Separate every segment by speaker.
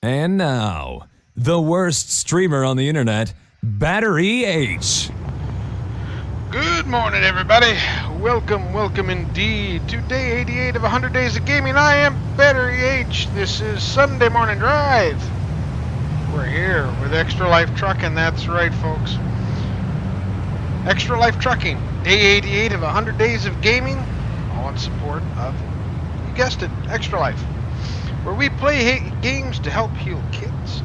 Speaker 1: And now, the worst streamer on the internet, Battery H.
Speaker 2: Good morning, everybody. Welcome indeed to day 88 of 100 Days of Gaming. I am Battery H. This is Sunday Morning Drive. We're here with Extra Life Trucking. That's right, folks. Extra Life Trucking, day 88 of 100 Days of Gaming, all in support of, you guessed it, Extra Life, where we play games to help heal kids.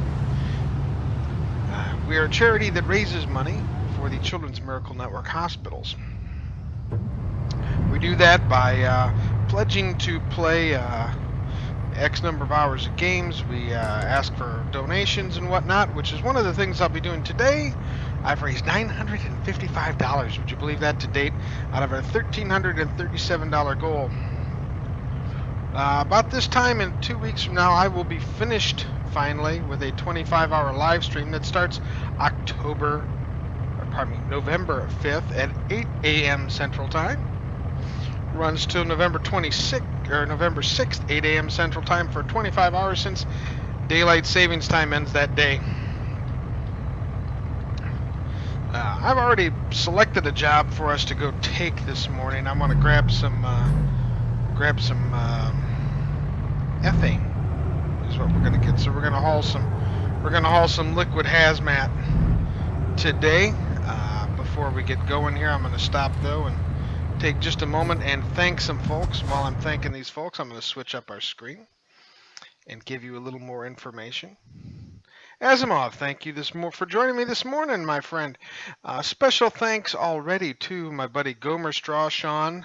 Speaker 2: We are a charity that raises money for the Children's Miracle Network hospitals. We do that by pledging to play X number of hours of games. We ask for donations and whatnot, which is one of the things I'll be doing today. I've raised $955, would you believe that, to date, out of our $1,337 goal. About this time in 2 weeks from now, I will be finished finally with a 25-hour live stream that starts November 5th at 8 a.m. Central Time. Runs till November 6th, 8 a.m. Central Time for 25 hours since Daylight Savings Time ends that day. I've already selected a job for us to go take this morning. I'm going to grab some ethane is what we're going to get. So we're going to haul some liquid hazmat today. Before we get going here, I'm going to stop though and take just a moment and thank some folks. While I'm thanking these folks, I'm going to switch up our screen and give you a little more information. Asimov, thank you for joining me this morning, my friend. Special thanks already to my buddy Gomer Straw, Sean.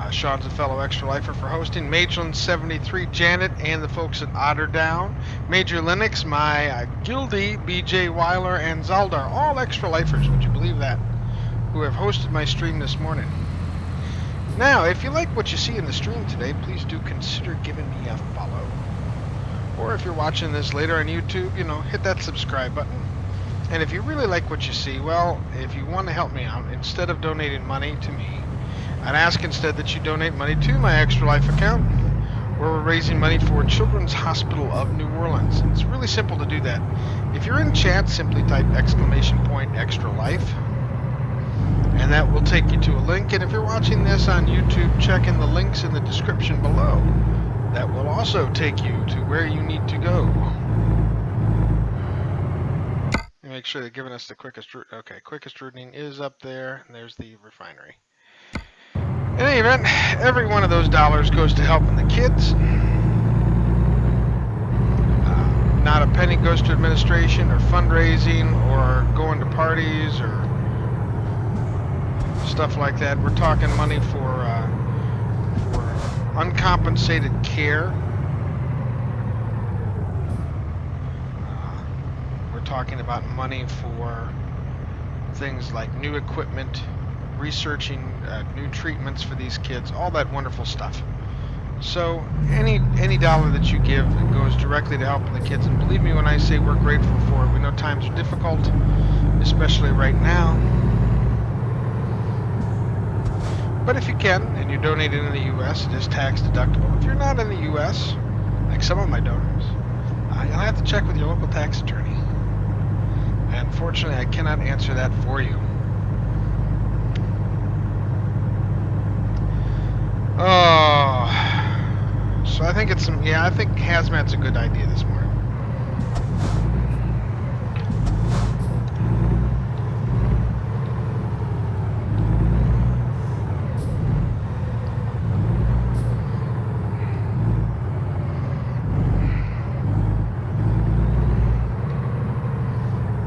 Speaker 2: Sean's a fellow Extra Lifer for hosting. Magellan73, Janet, and the folks at Otterdown. Major Linux, my Gildy, BJ Weiler, and Zaldar, all Extra Lifers, would you believe that, who have hosted my stream this morning. Now, if you like what you see in the stream today, please do consider giving me a follow. Or if you're watching this later on YouTube, hit that subscribe button. And if you really like what you see, well, if you want to help me out, instead of donating money to me, I'd ask instead that you donate money to my Extra Life account, where we're raising money for Children's Hospital of New Orleans. And it's really simple to do that. If you're in chat, simply type !Extra Life, and that will take you to a link. And if you're watching this on YouTube, check in the links in the description below. That will also take you to where you need to go. Let me make sure they're giving us the quickest route. Okay, quickest routing is up there, and there's the refinery. In any event, every one of those dollars goes to helping the kids. Not a penny goes to administration or fundraising or going to parties or stuff like that. We're talking money for uncompensated care. We're talking about money for things like new equipment, researching new treatments for these kids, all that wonderful stuff. So any dollar that you give goes directly to helping the kids. And believe me when I say we're grateful for it. We know times are difficult, especially right now. But if you can, and you donate in the U.S., it is tax deductible. If you're not in the U.S., like some of my donors, you'll have to check with your local tax attorney. And unfortunately, I cannot answer that for you. Oh, so I think I think hazmat's a good idea this morning.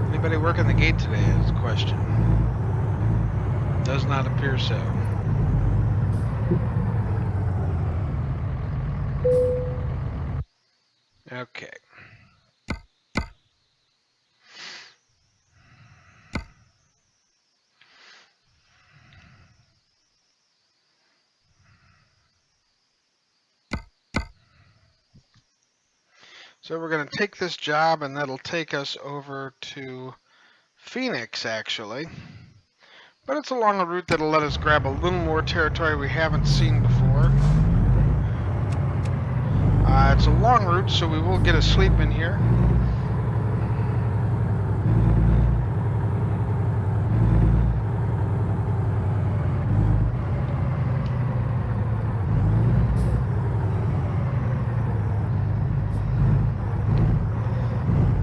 Speaker 2: Anybody working the gate today is the question. Does not appear so. Okay. So we're going to take this job, and that'll take us over to Phoenix, actually. But it's along a route that'll let us grab a little more territory we haven't seen before. It's a long route, so we will get a sleep in here.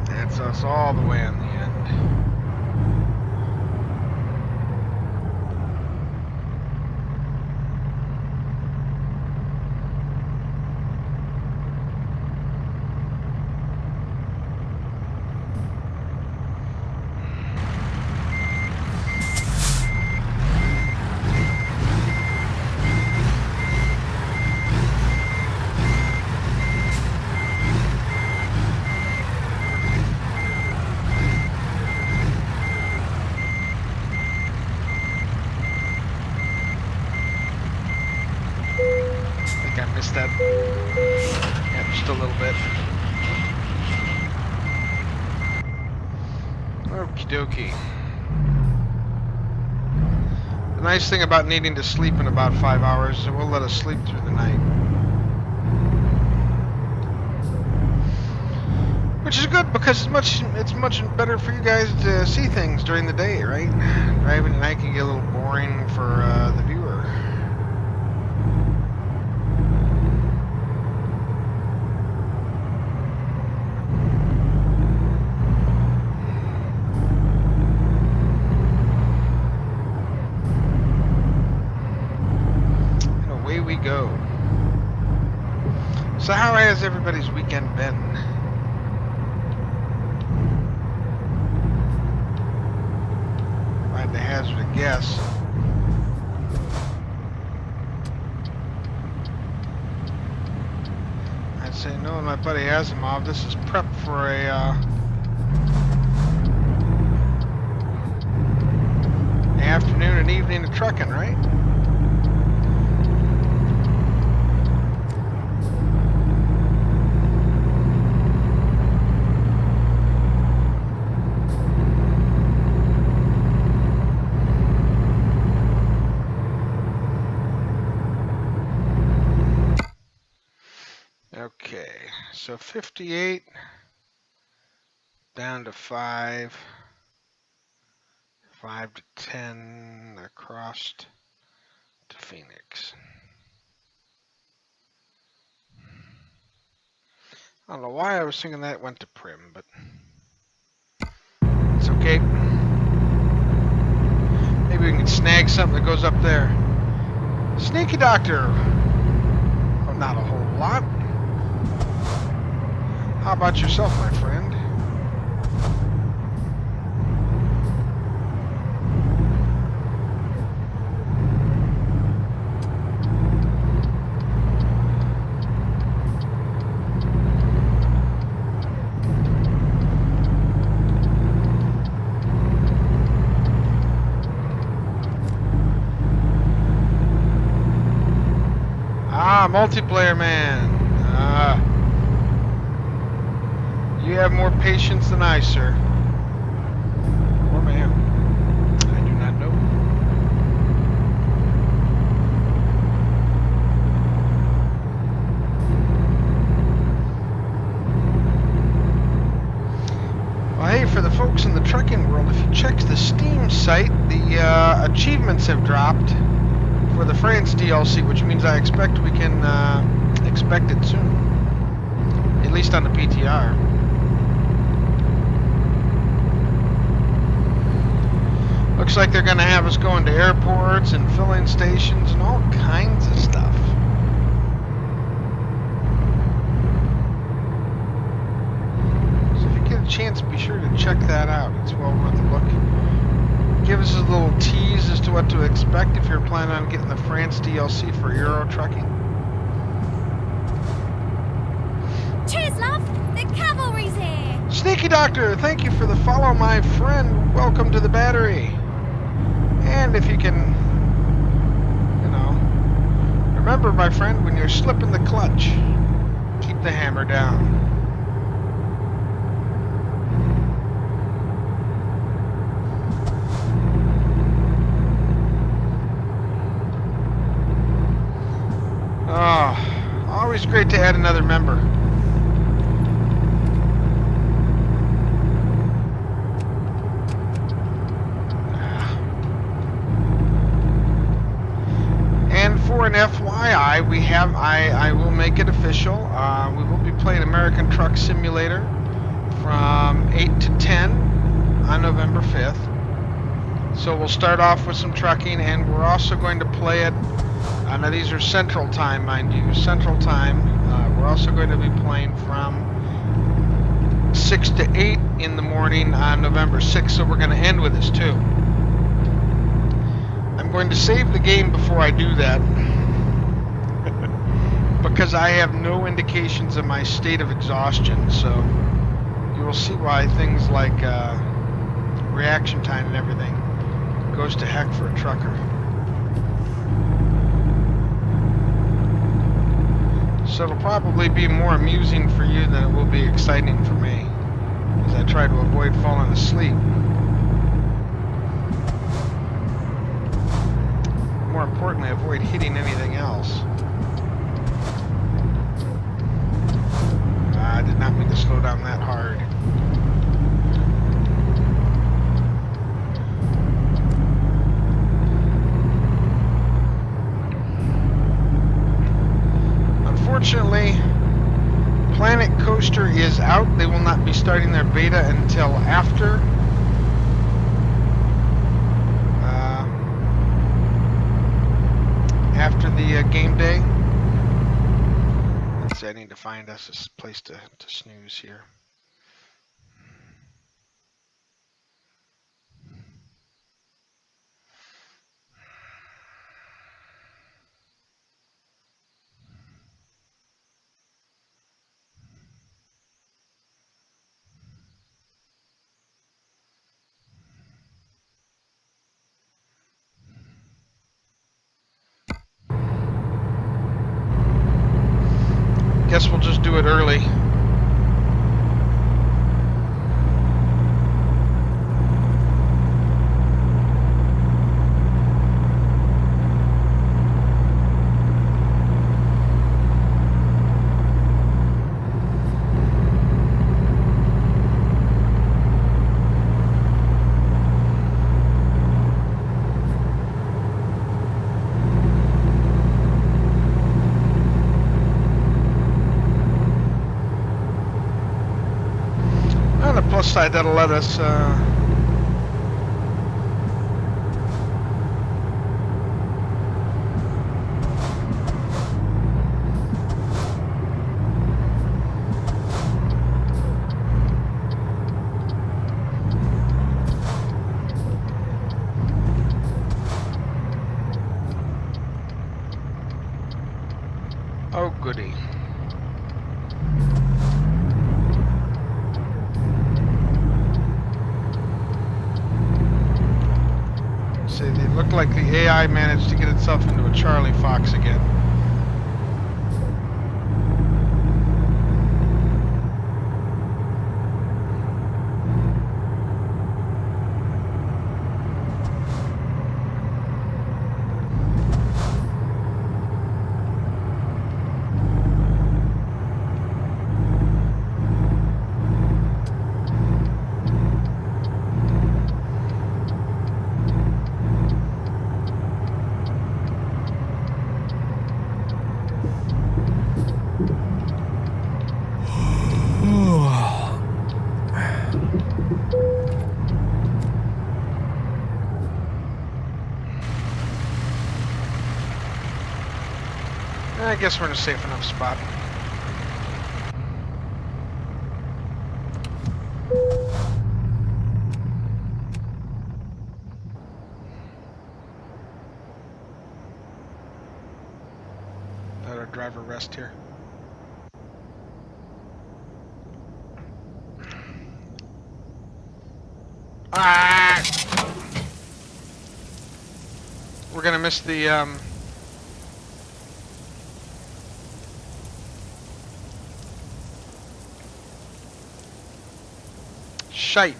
Speaker 2: That's us all the way on the end. I missed that. Yeah, just a little bit. Okie dokie. The nice thing about needing to sleep in about 5 hours is it will let us sleep through the night. Which is good because it's much better for you guys to see things during the day, right? Driving at night can get a little boring for the viewer. We go. So how has everybody's weekend been? If I had to hazard a guess, I'd say knowing my buddy Asimov, this is prep for a afternoon and evening of trucking, right? Okay, so 58 down to 5, 5 to 10 across to Phoenix. I don't know why I was thinking that went to Prim, but it's okay. Maybe we can snag something that goes up there. Sneaky Doctor. Oh, not a whole lot. How about yourself, my friend? Ah, multiplayer man. You have more patience than I, sir. Or ma'am. I do not know. Well, hey, for the folks in the trucking world, if you check the Steam site, the achievements have dropped for the France DLC, which means I expect we can expect it soon. At least on the PTR. Looks like they're going to have us going to airports and filling stations and all kinds of stuff. So if you get a chance, be sure to check that out. It's well worth a look. Give us a little tease as to what to expect if you're planning on getting the France DLC for Euro trucking.
Speaker 3: Cheers, love! The cavalry's here!
Speaker 2: Sneaky Doctor, thank you for the follow, my friend. Welcome to the battery. And if you can, you know, remember, my friend, when you're slipping the clutch, keep the hammer down. Always great to add another member. And for an FYI, we have I will make it official. We will be playing American Truck Simulator from 8 to 10 on November 5th. So we'll start off with some trucking, and we're also going to play it. Now these are Central Time, mind you, Central Time. We're also going to be playing from 6 to 8 in the morning on November 6th, so we're going to end with this too. I'm going to save the game before I do that because I have no indications of my state of exhaustion, so you will see why things like reaction time and everything goes to heck for a trucker. So it'll probably be more amusing for you than it will be exciting for me, as I try to avoid falling asleep. More importantly, avoid hitting anything else. I did not mean to slow down that hard. Unfortunately, Planet Coaster is out. They will not be starting their beta until after the game day. Let's see, I need to find us a place to snooze here. Guess we'll just do it early. On the plus side, that'll let us oh goody. It looked like the AI managed to get itself into a Charlie Fox again. I guess we're in a safe enough spot. Let our driver rest here. Ah! We're gonna miss the shite.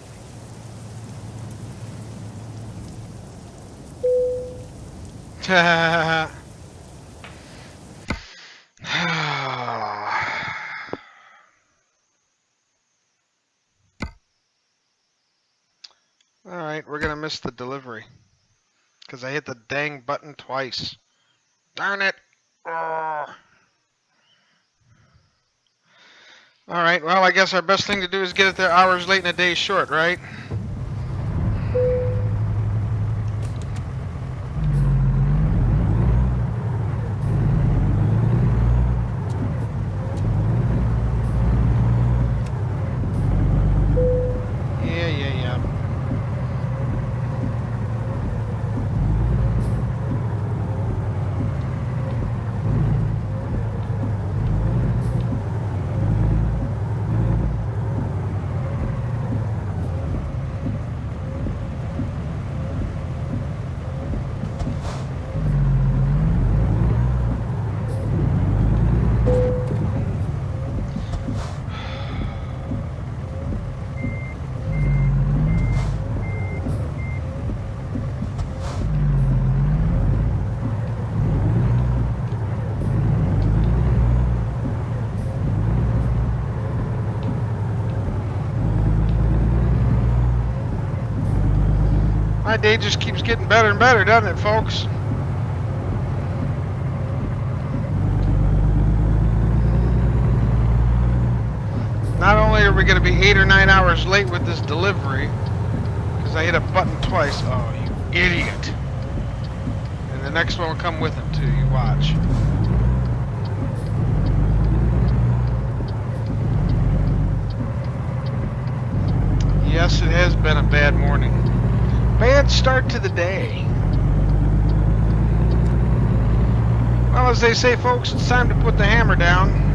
Speaker 2: missed the delivery. Because I hit the dang button twice. Darn it! Alright, well, I guess our best thing to do is get it there hours late and a day short, right? Yeah. My day just keeps getting better and better, doesn't it, folks? Not only are we going to be 8 or 9 hours late with this delivery, because I hit a button twice. Oh, you idiot. And the next one will come with it, too. You watch. Yes, it has been a bad morning. Bad start to the day. Well, as they say, folks, it's time to put the hammer down.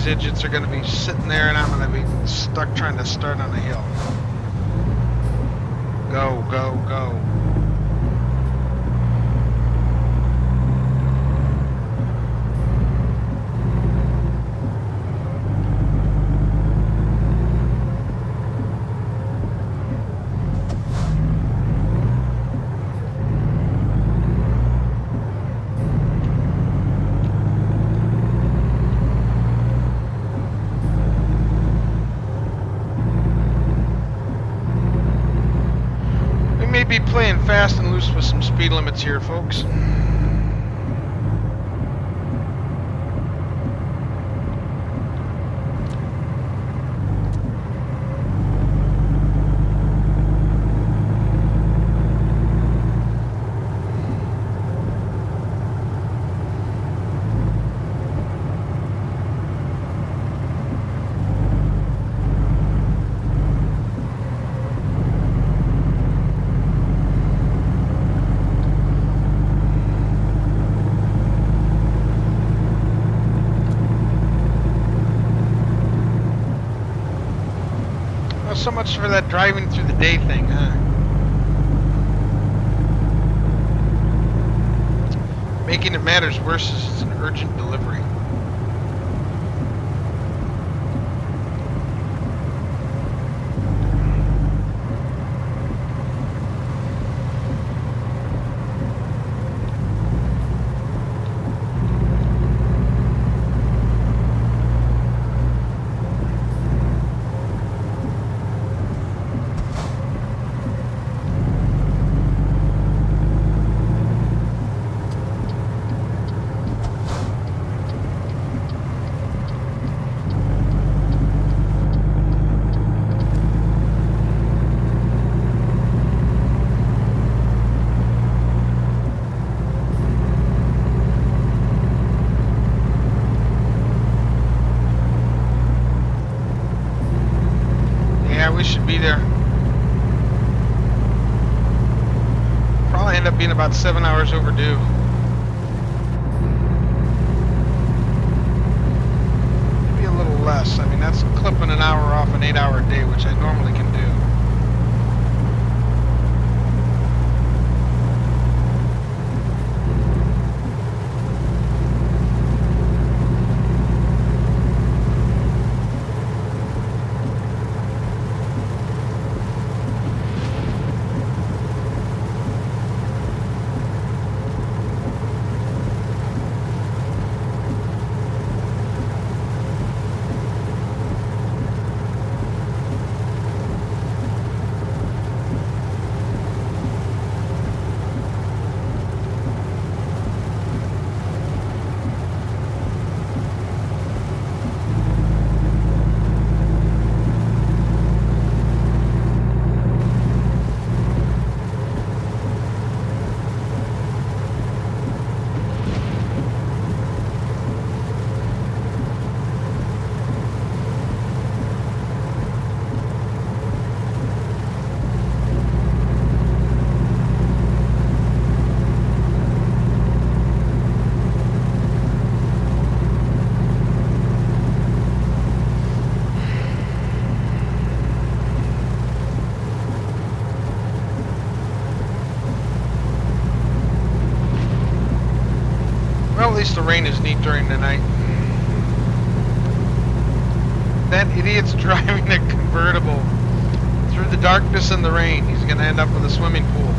Speaker 2: Digits are going to be sitting there and I'm going to be stuck trying to start on a hill. Go, go, go. Be playing fast and loose with some speed limits here, folks. So much for that driving through the day thing, huh? Making it matters worse is it's an urgent delivery. we should be there. Probably end up being about 7 hours overdue. Maybe a little less. I mean, that's clipping an hour off an 8-hour day, which I normally can do. At least the rain is neat during the night. That idiot's driving a convertible through the darkness and the rain. He's going to end up with a swimming pool.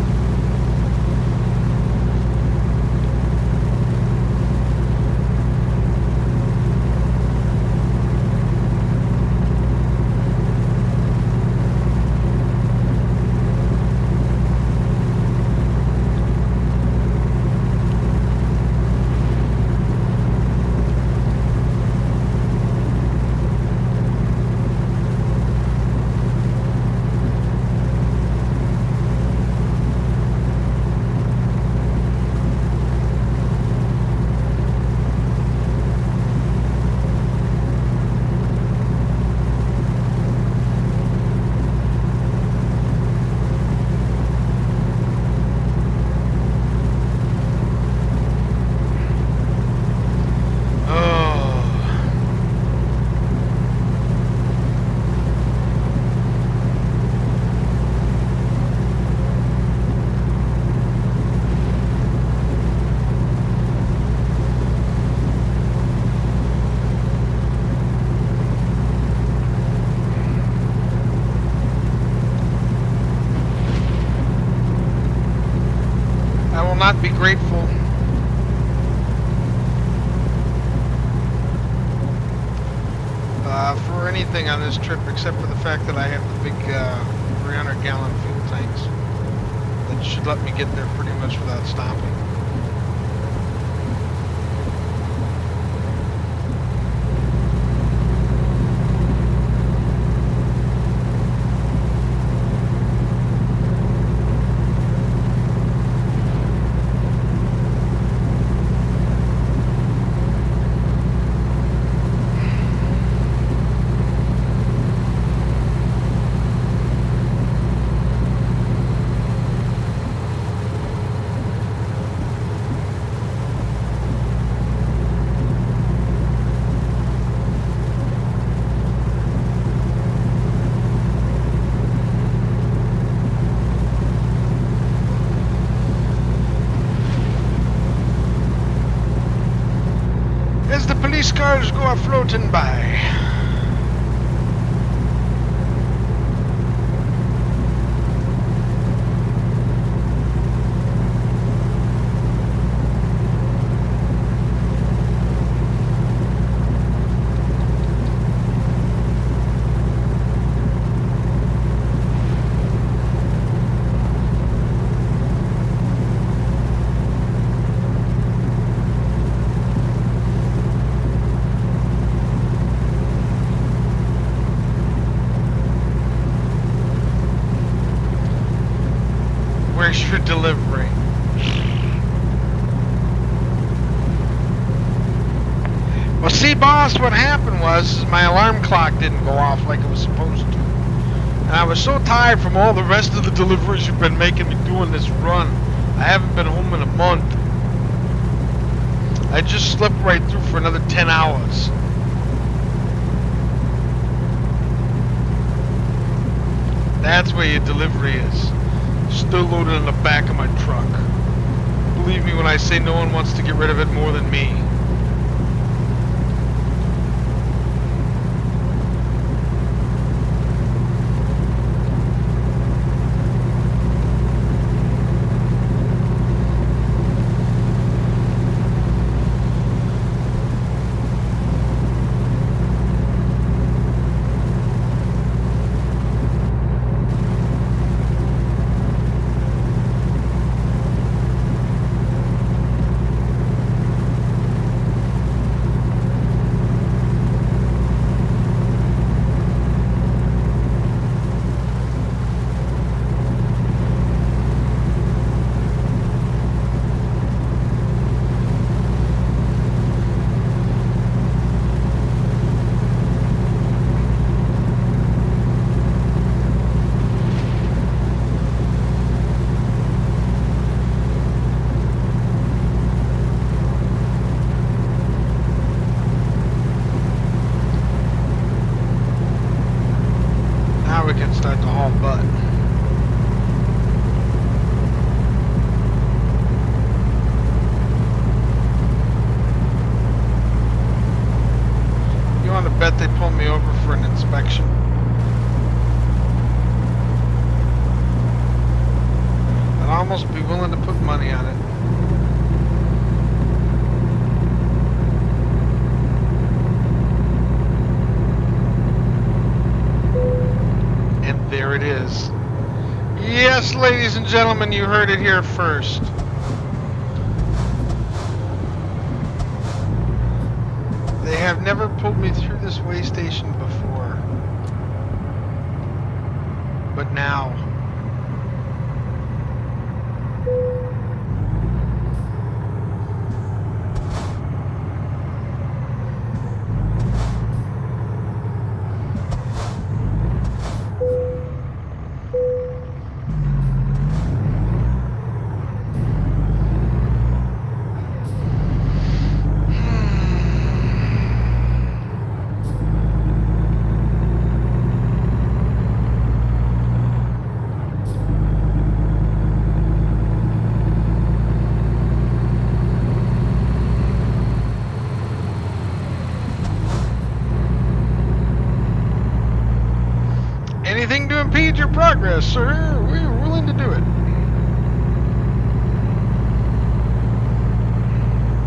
Speaker 2: Not be grateful for anything on this trip except for the fact that I have the big 300-gallon fuel tanks that should let me get there pretty much without stopping. Police cars go a-floating by. Where's your delivery? Well, see, boss, what happened was my alarm clock didn't go off like it was supposed to. And I was so tired from all the rest of the deliveries you've been making me doing this run. I haven't been home in a month. I just slept right through for another 10 hours. That's where your delivery is. Still loaded in the back of my truck. Believe me when I say no one wants to get rid of it more than me. Start to haul butt. You want to bet they pulled me over for an inspection? I'd almost be willing to put money on it. There it is. Yes, ladies and gentlemen, you heard it here first. They have never pulled me through this way station before. But now. Anything to impede your progress, sir. We're willing to do it.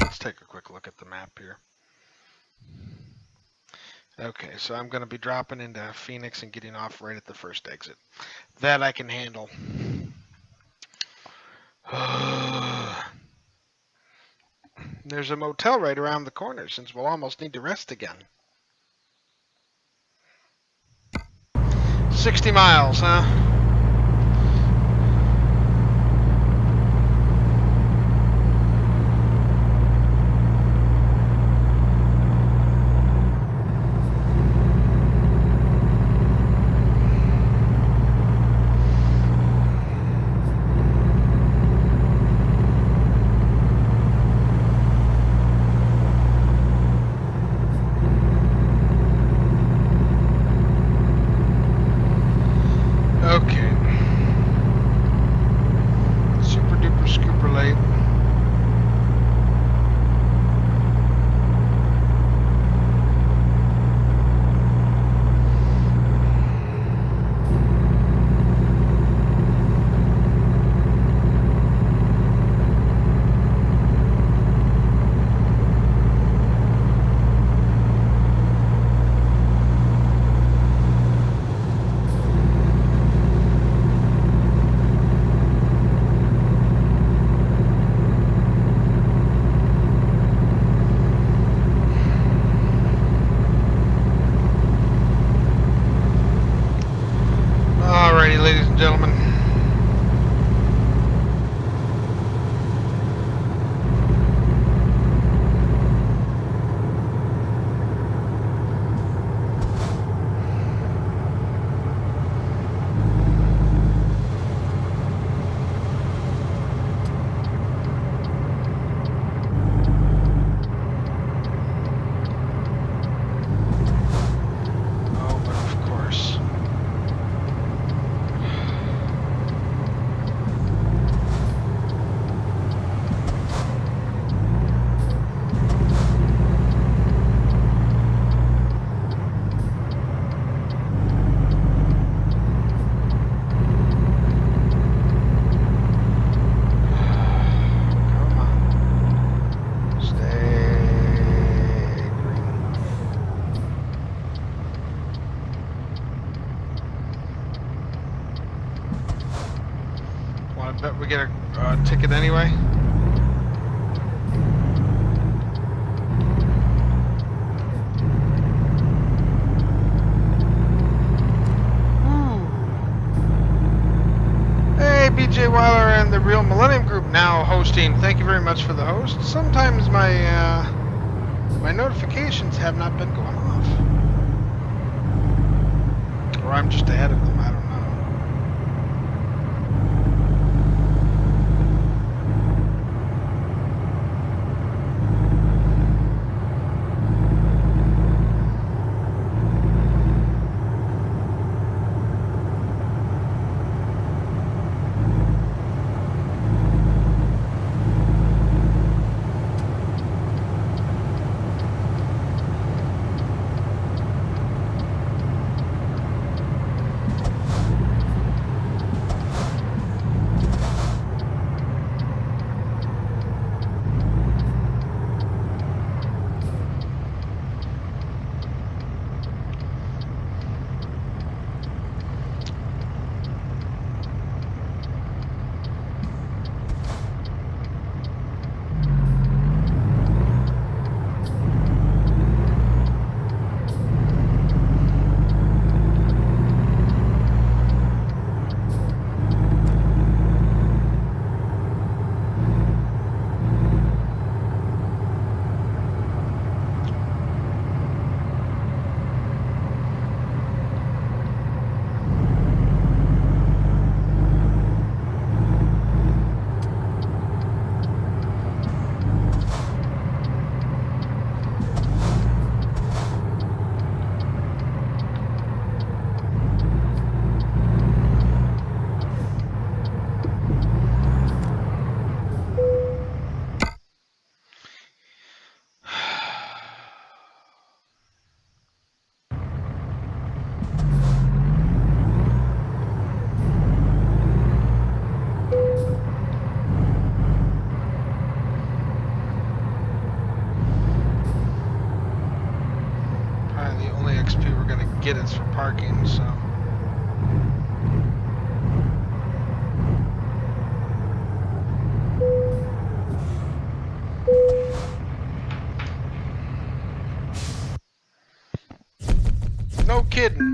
Speaker 2: Let's take a quick look at the map here. Okay, so I'm going to be dropping into Phoenix and getting off right at the first exit. That I can handle. There's a motel right around the corner since we'll almost need to rest again. 60 miles, huh? we get a ticket anyway? Hey, BJ Weiler and the Real Millennium Group now hosting. Thank you very much for the host. Sometimes my my notifications have not been going off, or I'm just ahead of them. I don't know. Get it for parking, so no kidding.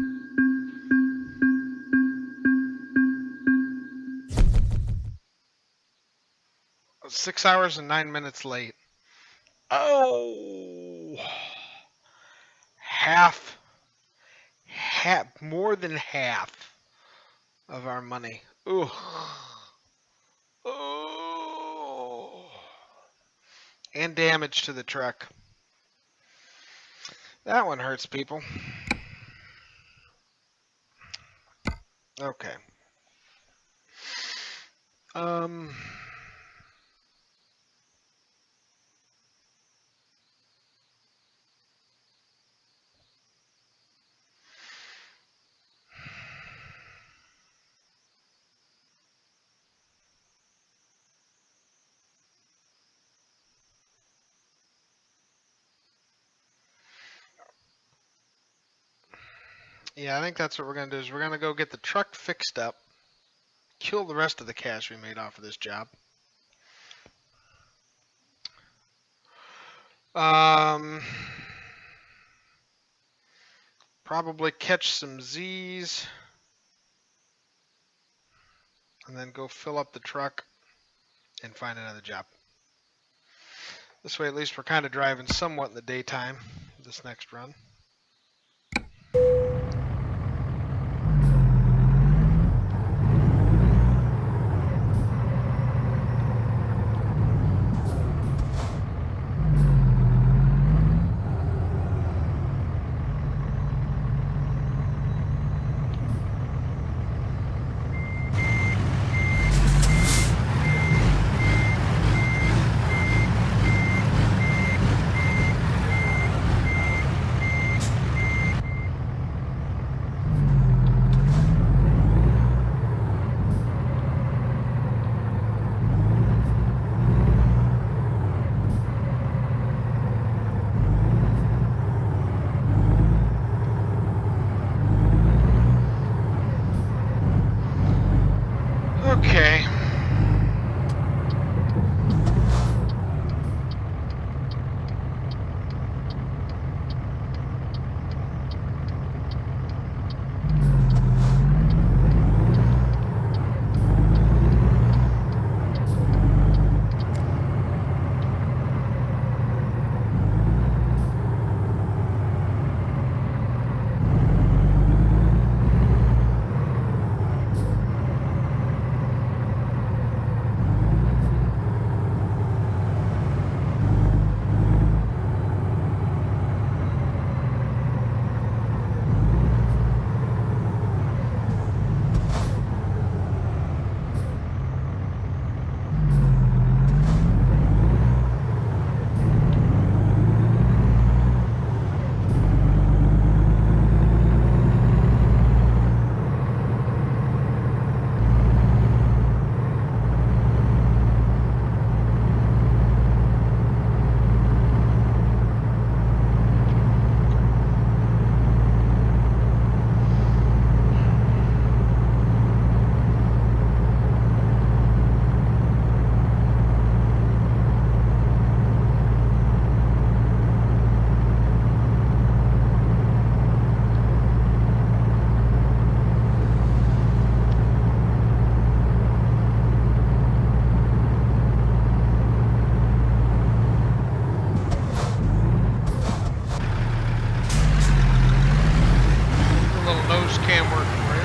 Speaker 2: I was 6 hours and 9 minutes late. Oh, more than half of our money. Ooh. Oh. And damage to the truck. That one hurts, people. Okay. Yeah, I think that's what we're going to do is we're going to go get the truck fixed up, kill the rest of the cash we made off of this job. Probably catch some Z's and then go fill up the truck and find another job. This way at least we're kind of driving somewhat in the daytime this next run. cam work for you.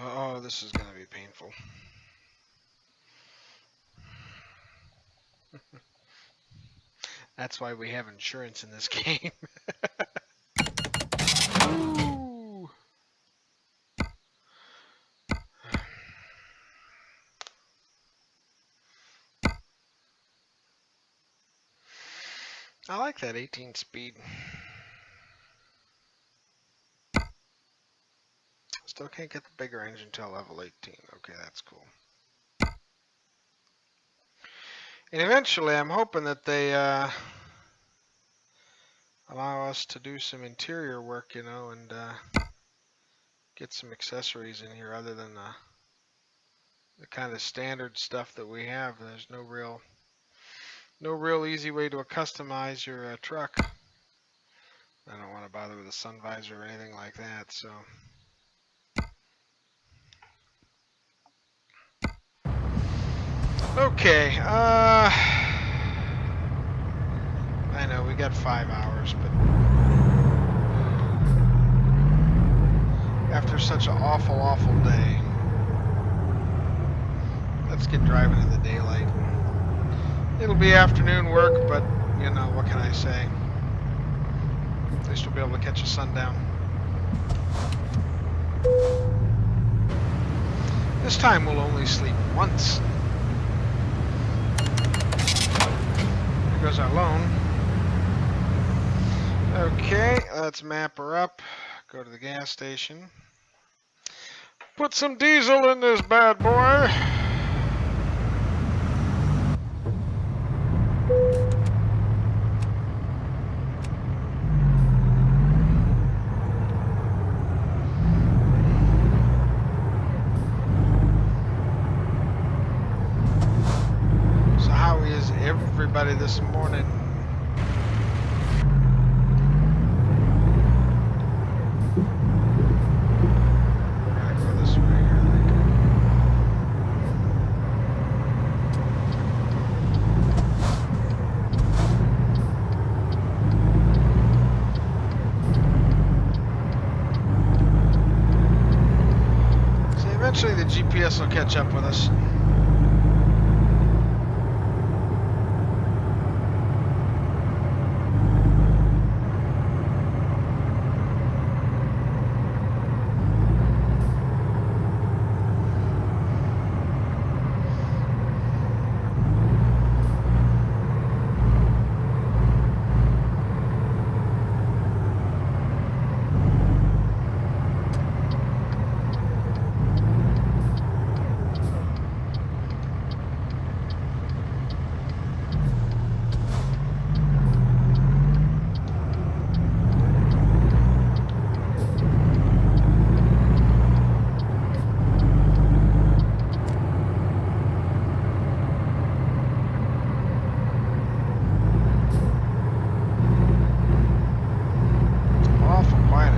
Speaker 2: Oh, this is going to be painful. That's why we have insurance in this game. Ooh. I like that 18 speed. Still can't get the bigger engine till level 18. Okay, that's cool. And eventually, I'm hoping that they allow us to do some interior work, you know, and get some accessories in here other than the kind of standard stuff that we have. There's no real easy way to customize your truck. I don't want to bother with a sun visor or anything like that, so. Okay, I know we got 5 hours, but after such an awful day, let's get driving in the daylight. It'll be afternoon work, but you know, what can I say? At least we'll be able to catch a sundown. This time we'll only sleep once. There goes our loan. Okay, let's map her up. Go to the gas station. Put some diesel in this bad boy. So how is everybody this morning? Eventually the GPS will catch up with us.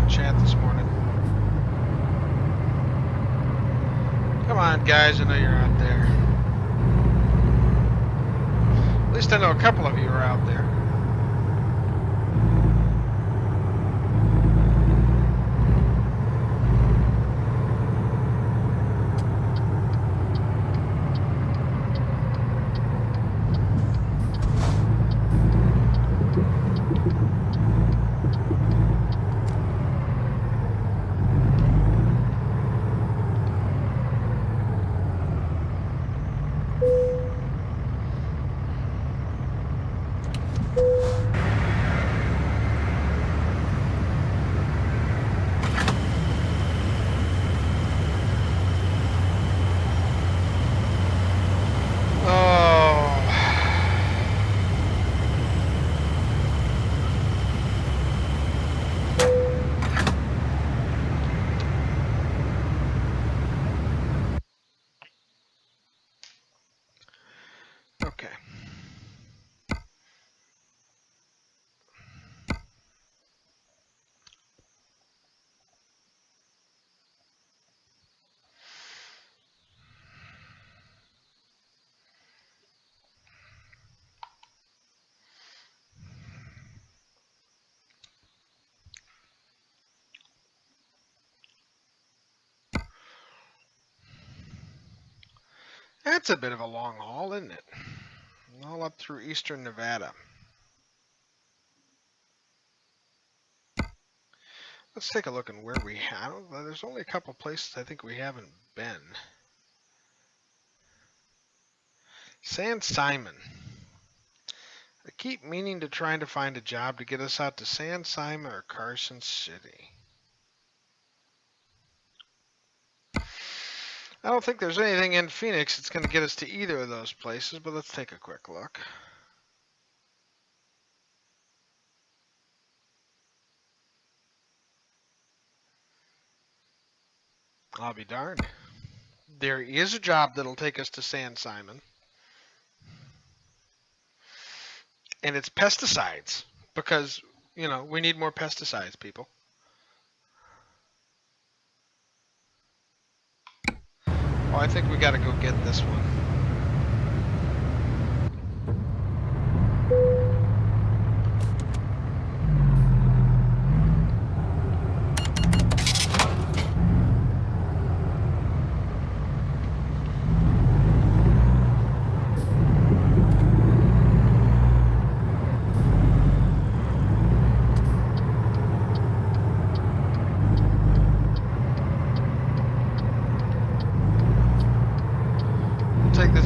Speaker 2: Chat this morning. Come on, guys, I know you're out there. At least I know a couple of you are out there. Okay. That's a bit of a long haul, isn't it? All up through eastern Nevada. Let's take a look at where we have. There's only a couple places I think we haven't been. San Simon. I keep meaning to try to find a job to get us out to San Simon or Carson City. I don't think there's anything in Phoenix that's going to get us to either of those places, but let's take a quick look. I'll be darned. There is a job that'll take us to San Simon. And it's pesticides. Because, you know, we need more pesticides, people. Oh, I think we got to go get this one.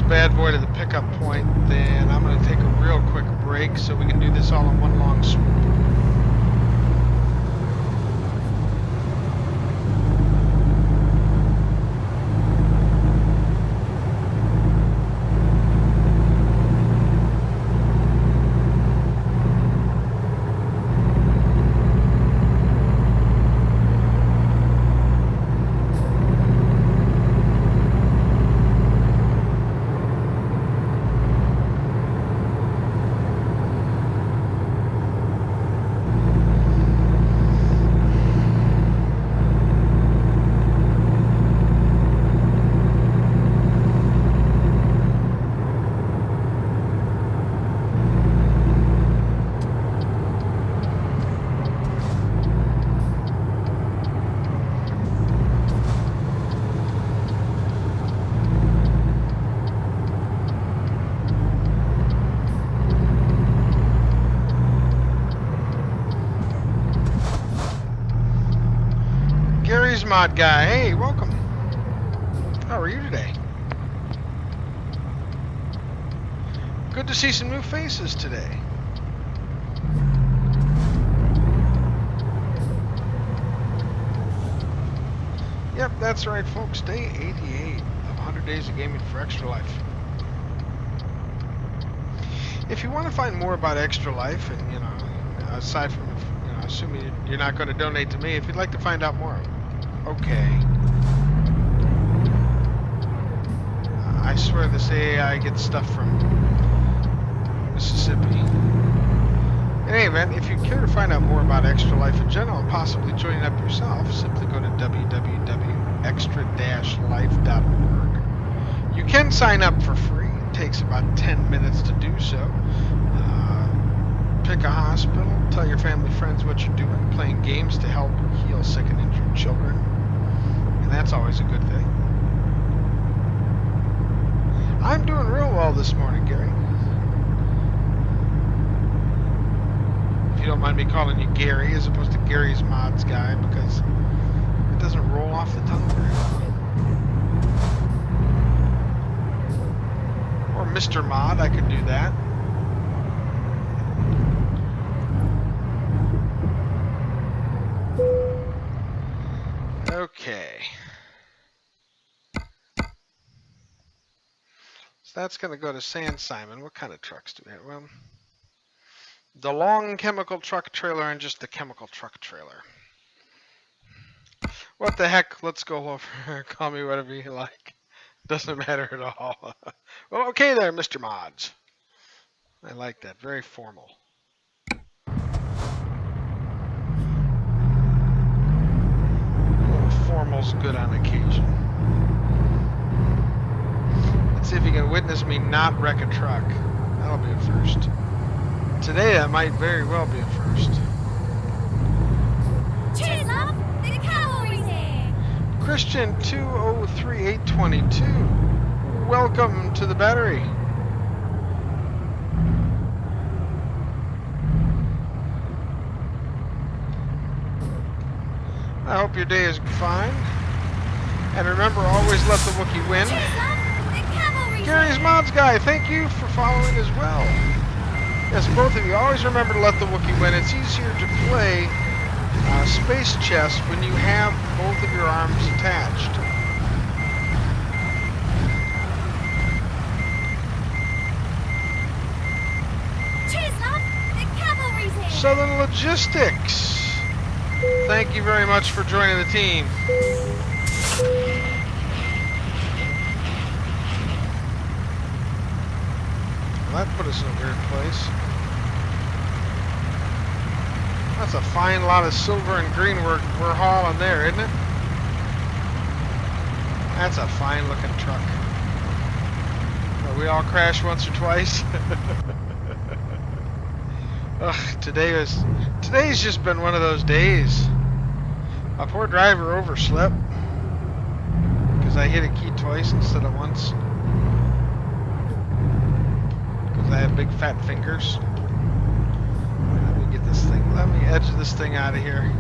Speaker 2: Bad boy to the pickup point, then I'm going to take a real quick break so we can do this all in one long swoop. Mod Guy. Hey, welcome. How are you today? Good to see some new faces today. Yep, that's right, folks. Day 88 of 100 Days of Gaming for Extra Life. If you want to find more about Extra Life, and aside from assuming you're not going to donate to me, if you'd like to find out more, okay. I swear this AI gets stuff from Mississippi. In any event, if you care to find out more about Extra Life in general and possibly joining up yourself, simply go to www.extra-life.org. You can sign up for free. It takes about 10 minutes to do so. Pick a hospital, tell your family friends what you're doing, playing games to help heal sick and injured children. And that's always a good thing. I'm doing real well this morning, Gary. If you don't mind me calling you Gary as opposed to Gary's Mods Guy, because it doesn't roll off the tongue very well. Or Mr. Mod, I could do that. Okay. So that's going to go to San Simon. What kind of trucks do we have? Well, the long chemical truck trailer and just the chemical truck trailer. What the heck? Let's go over. Call me whatever you like. Doesn't matter at all. Well, okay there, Mr. Mods. I like that. Very formal. Formal's good on occasion. Let's see if you can witness me not wreck a truck. That'll be a first. Today that might very well be a first.
Speaker 3: Cheers, love! The cavalry's here!
Speaker 2: Christian 203822. Welcome to the battery. I hope your day is fine. And remember, always let the Wookiee win.
Speaker 3: Cheers, love! The cavalry's
Speaker 2: Gary's
Speaker 3: here!
Speaker 2: Mods Guy, thank you for following as well. Yes, both of you, always remember to let the Wookiee win. It's easier to play space chess when you have both of your arms attached.
Speaker 3: Cheers, love! The cavalry's here!
Speaker 2: Southern Logistics. Thank you very much for joining the team. Well, that put us in a weird place. That's a fine lot of silver and green we're hauling there, isn't it? That's a fine looking truck. Well, we all crash once or twice. Ugh, today's just been one of those days. My poor driver overslept because I hit a key twice instead of once. Because I have big fat fingers. Let me get this thing. Let me edge this thing out of here.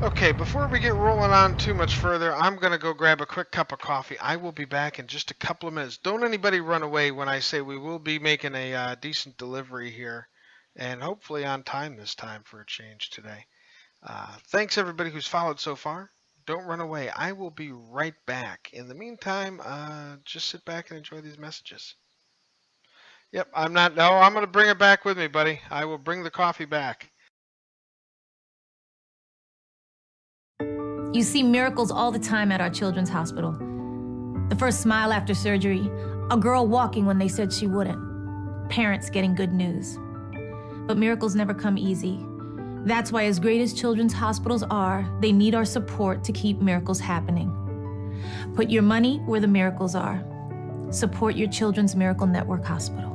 Speaker 2: Okay, before we get rolling on too much further, I'm going to go grab a quick cup of coffee. I will be back in just a couple of minutes. Don't anybody run away when I say we will be making a decent delivery here, and hopefully on time this time for a change today. Thanks everybody who's followed so far. Don't run away. I will be right back. In the meantime, just sit back and enjoy these messages. Yep, I'm going to bring it back with me, buddy. I will bring the coffee back.
Speaker 4: You see miracles all the time at our children's hospital. The first smile after surgery, a girl walking when they said she wouldn't, parents getting good news. But miracles never come easy. That's why, as great as children's hospitals are, they need our support to keep miracles happening. Put your money where the miracles are. Support your Children's Miracle Network Hospital.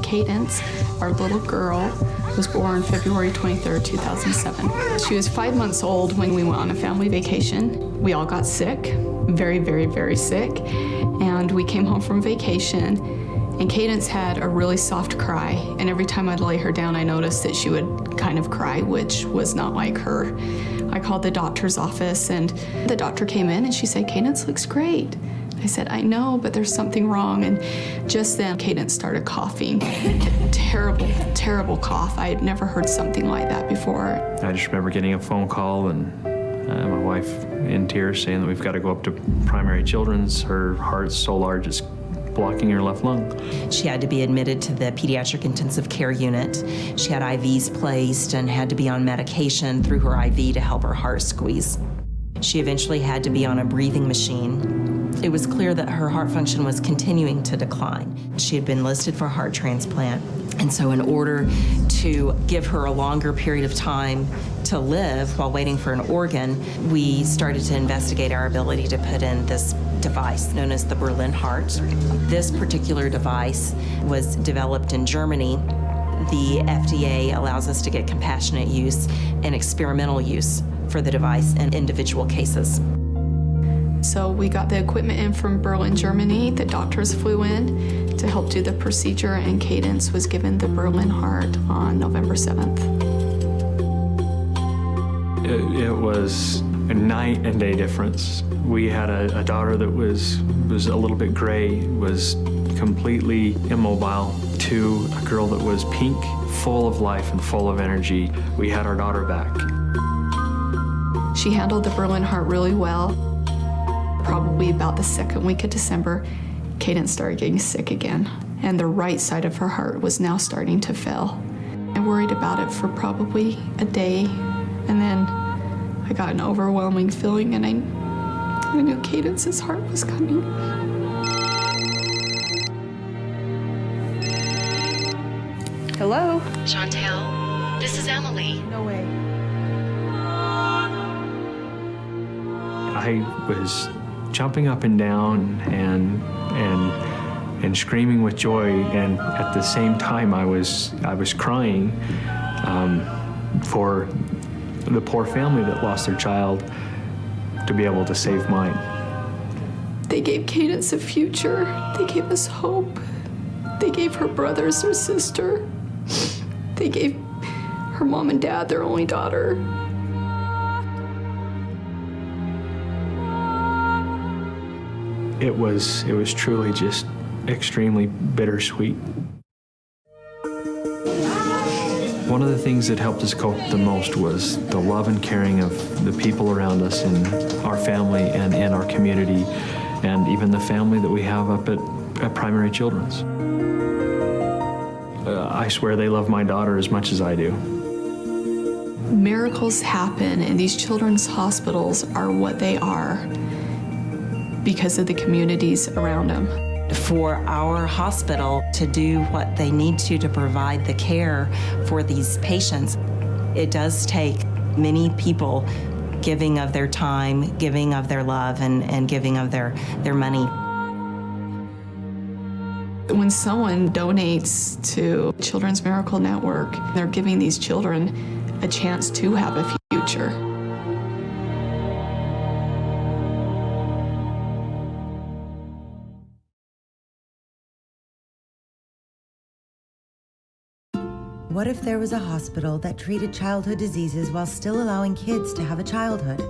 Speaker 5: Kayenta, our little girl, was born February 23rd, 2007. She was 5 months old when we went on a family vacation. We all got sick, very, very, very sick, and we came home from vacation, and Kayenta had a really soft cry, and every time I'd lay her down, I noticed that she would kind of cry, which was not like her. I called the doctor's office, and the doctor came in, and she said, "Kayenta looks great." I said, "I know, but there's something wrong." And just then, Kayenta started coughing. Terrible, terrible cough. I had never heard something like that before.
Speaker 6: I just remember getting a phone call and my wife in tears saying that we've got to go up to primary children's. Her heart's so large it's blocking her left lung.
Speaker 7: She had to be admitted to the pediatric intensive care unit. She had IVs placed and had to be on medication through her IV to help her heart squeeze. She eventually had to be on a breathing machine. It was clear that her heart function was continuing to decline. She had been listed for a heart transplant, and so in order to give her a longer period of time to live while waiting for an organ, we started to investigate our ability to put in this device known as the Berlin heart. This particular device was developed in Germany. The FDA allows us to get compassionate use and experimental use for the device in individual cases.
Speaker 5: So we got the equipment in from Berlin, Germany. The doctors flew in to help do the procedure, and Kayenta was given the Berlin heart on November 7th.
Speaker 6: It was a night and day difference. We had a daughter that was a little bit gray, was completely immobile, to a girl that was pink, full of life and full of energy. We had our daughter back.
Speaker 5: She handled the Berlin heart really well. Probably about the second week of December, Kayenta started getting sick again, and the right side of her heart was now starting to fail. I worried about it for probably a day, and then I got an overwhelming feeling, and I knew Kayence's heart was coming. Hello?
Speaker 8: Chantel, this is Emily.
Speaker 5: No way.
Speaker 6: I was jumping up and down and screaming with joy, and at the same time I was crying for the poor family that lost their child to be able to save mine.
Speaker 5: They gave Kayenta a future. They gave us hope. They gave her brothers her sister. They gave her mom and dad their only daughter.
Speaker 6: It was truly just extremely bittersweet. One of the things that helped us cope the most was the love and caring of the people around us in our family and in our community, and even the family that we have up at Primary Children's. I swear they love my daughter as much as I do.
Speaker 5: Miracles happen, and these children's hospitals are what they are because of the communities around them.
Speaker 7: For our hospital to do what they need to provide the care for these patients, it does take many people giving of their time, giving of their love, and giving of their money.
Speaker 5: When someone donates to Children's Miracle Network, they're giving these children a chance to have a future.
Speaker 9: What if there was a hospital that treated childhood diseases while still allowing kids to have a childhood?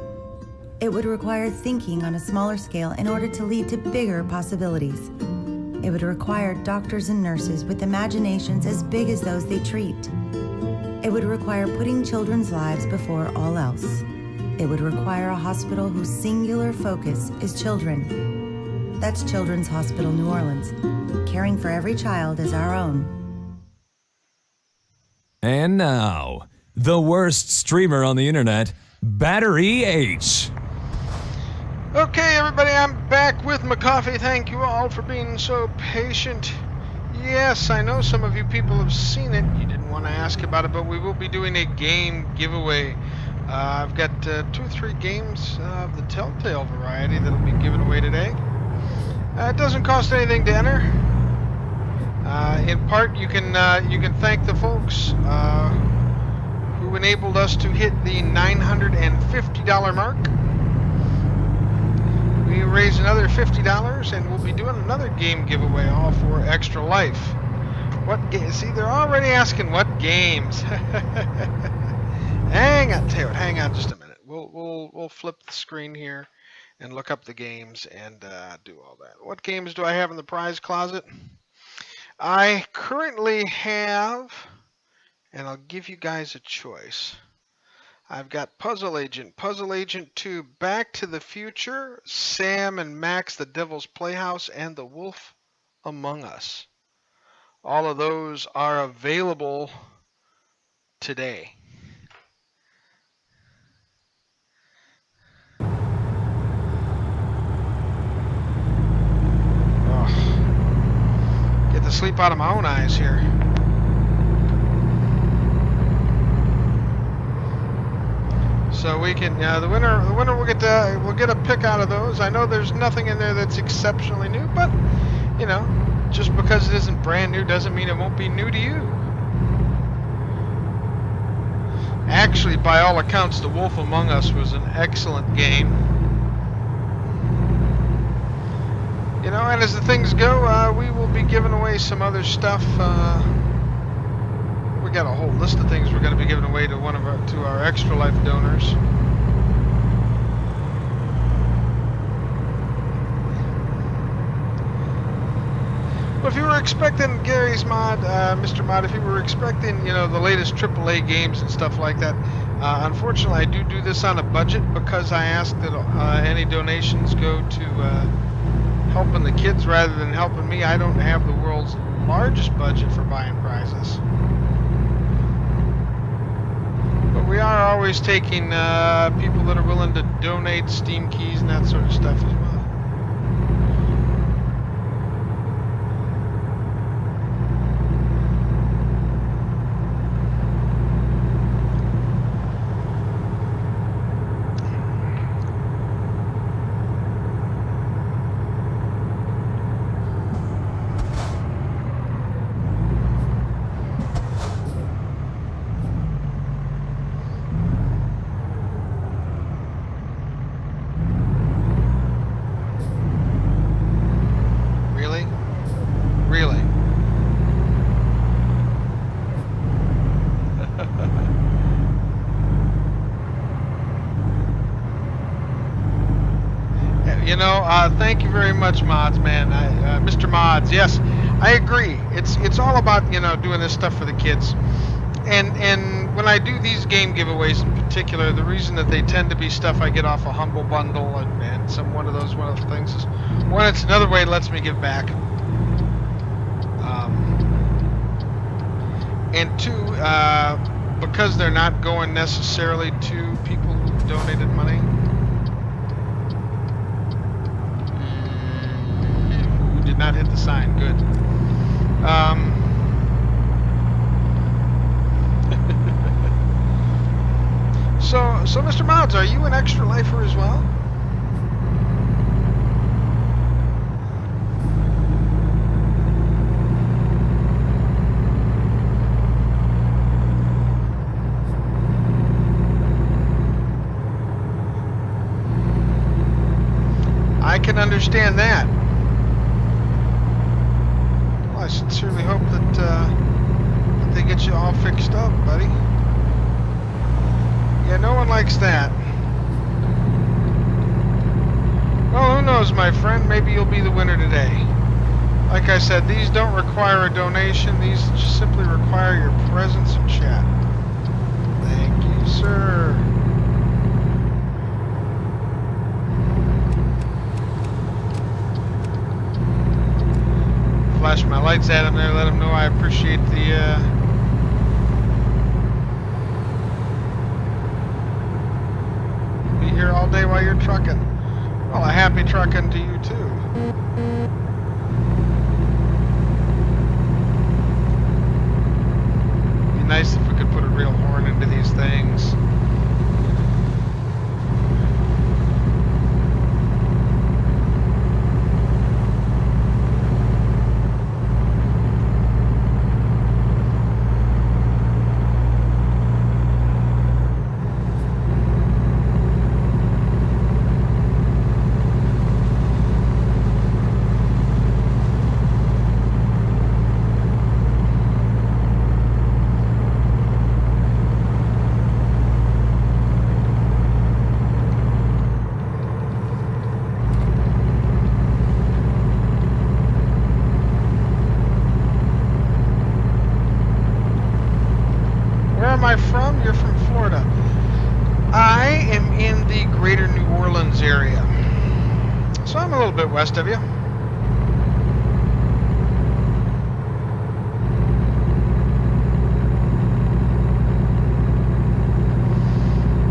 Speaker 9: It would require thinking on a smaller scale in order to lead to bigger possibilities. It would require doctors and nurses with imaginations as big as those they treat. It would require putting children's lives before all else. It would require a hospital whose singular focus is children. That's Children's Hospital New Orleans, caring for every child as our own.
Speaker 1: And now, the worst streamer on the internet, Battery H.
Speaker 2: Okay, everybody, I'm back with my coffee. Thank you all for being so patient. Yes, I know some of you people have seen it. You didn't want to ask about it, but we will be doing a game giveaway. I've got 2 or 3 games of the Telltale variety that will be given away today. It doesn't cost anything to enter. In part, you can thank the folks who enabled us to hit the $950 mark. We raised another $50, and we'll be doing another game giveaway, all for Extra Life. See, they're already asking what games. Hang on, Taylor. Hang on just a minute. We'll flip the screen here and look up the games and do all that. What games do I have in the prize closet? I currently have, and I'll give you guys a choice. I've got Puzzle Agent 2, Back to the Future, Sam and Max, The Devil's Playhouse, and The Wolf Among Us. All of those are available today. Oh, get the sleep out of my own eyes here. So we can, the winner will get a pick out of those. I know there's nothing in there that's exceptionally new, but you know, just because it isn't brand new doesn't mean it won't be new to you. Actually, by all accounts, The Wolf Among Us was an excellent game. You know, and as the things go, we will be giving away some other stuff. We got a whole list of things we're going to be giving away to our Extra Life donors. Well, if you were expecting Gary's mod, Mr. Mod, if you were expecting, you know, the latest AAA games and stuff like that, unfortunately, I do this on a budget because I ask that any donations go to helping the kids rather than helping me. I don't have the world's largest budget for buying prizes. But we are always taking people that are willing to donate Steam keys and that sort of stuff as well. Thank you very much, Mods, man. Mr. Mods, yes, I agree. It's all about, you know, doing this stuff for the kids. And when I do these game giveaways in particular, the reason that they tend to be stuff I get off a Humble Bundle and one of those things is, one, it's another way it lets me give back. And 2, because they're not going necessarily to people who donated money. Did not hit the sign. Good. So Mr. Mods, are you an Extra Lifer as well? I can understand that. I sincerely hope that they get you all fixed up, buddy. Yeah, no one likes that. Well, who knows, my friend? Maybe you'll be the winner today. Like I said, these don't require a donation. These just simply require your presence in chat. Thank you, sir. Flash my lights at him there, let him know I appreciate the here all day while you're trucking. Well, a happy trucking to you too. Be nice if we could put a real horn into these things. Where am I from? You're from Florida. I am in the greater New Orleans area. So I'm a little bit west of you.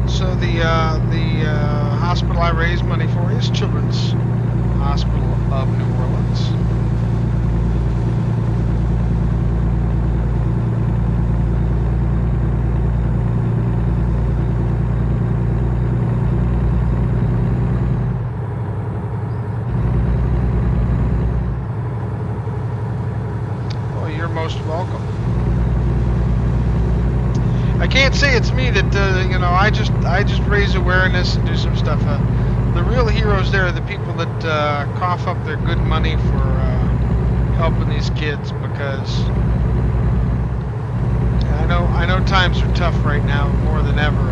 Speaker 2: So the hospital I raise money for is Children's Hospital of New Orleans. Most welcome. I can't say it's me that you know. I just raise awareness and do some stuff. The real heroes there are the people that cough up their good money for helping these kids, because I know times are tough right now more than ever.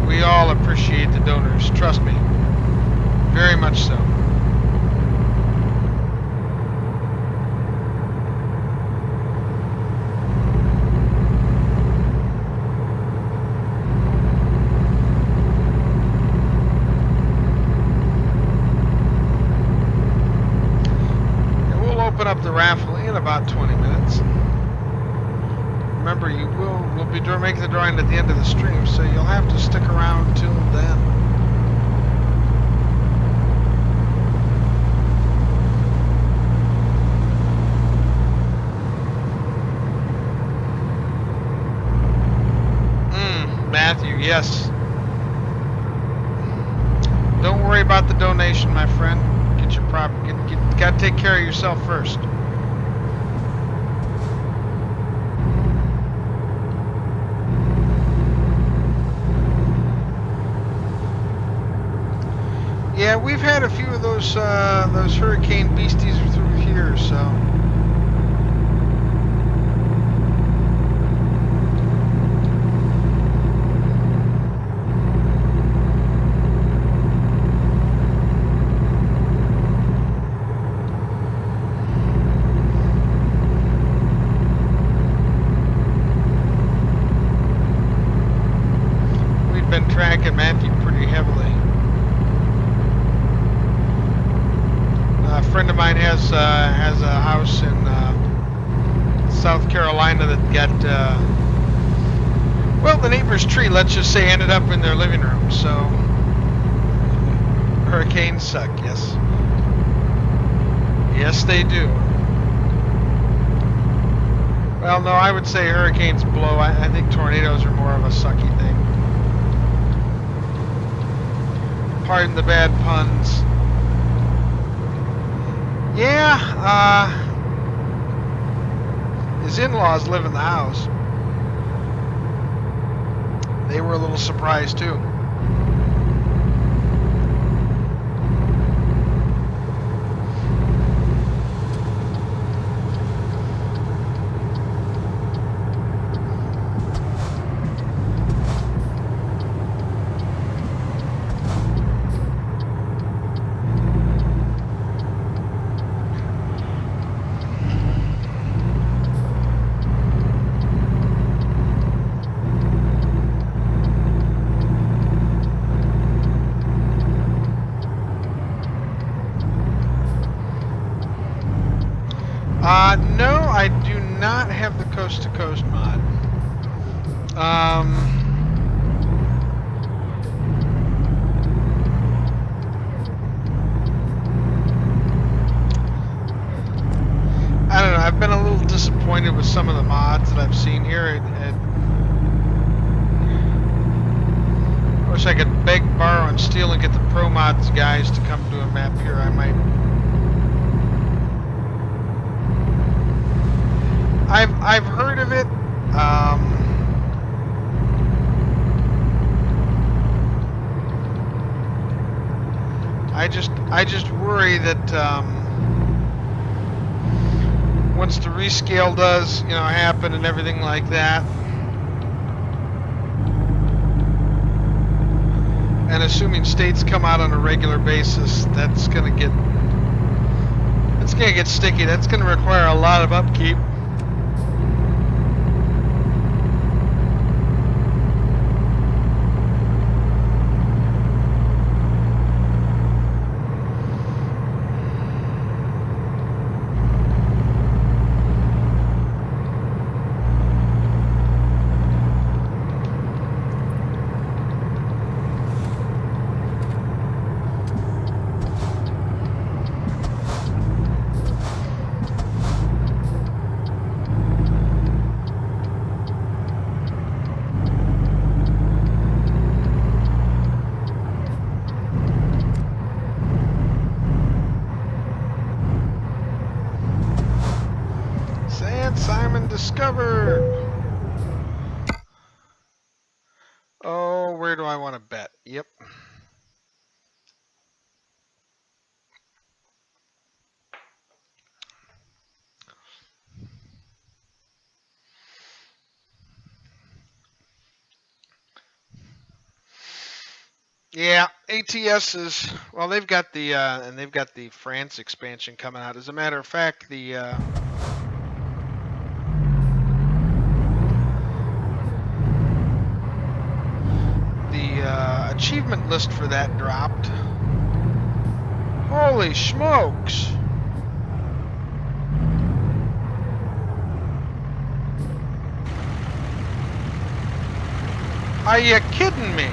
Speaker 2: We all appreciate the donors, trust me. Very much so. And we'll open up the raffle in about 20 minutes. Remember, we'll be making the drawing at the end of the stream, so you'll have to stick around till then. Matthew, yes. Don't worry about the donation, my friend. Get your gotta take care of yourself first. Yeah, we've had a few of those hurricane beasties through here, so. We've been tracking Matthew pretty heavily. A friend of mine has a house in South Carolina that got well, the neighbor's tree, let's just say, ended up in their living room. So hurricanes suck, yes. Yes, they do. Well, no, I would say hurricanes blow. I think tornadoes are more of a sucky thing. Pardon the bad puns. Yeah, his in-laws live in the house. They were a little surprised too. No, I do not have the Coast to Coast mod. I don't know, I've been a little disappointed with some of the mods that I've seen here. I wish I could beg, borrow, and steal and get the Pro Mods guys to come do a map here. I might. I've heard of it. I just worry that once the rescale does, happen and everything like that, and assuming states come out on a regular basis, that's gonna get sticky. That's gonna require a lot of upkeep. Simon discovered. Oh, where do I want to bet? Yep. Yeah, ATS is, well, they've got the and they've got the France expansion coming out. As a matter of fact, the achievement list for that dropped. Holy smokes! Are you kidding me?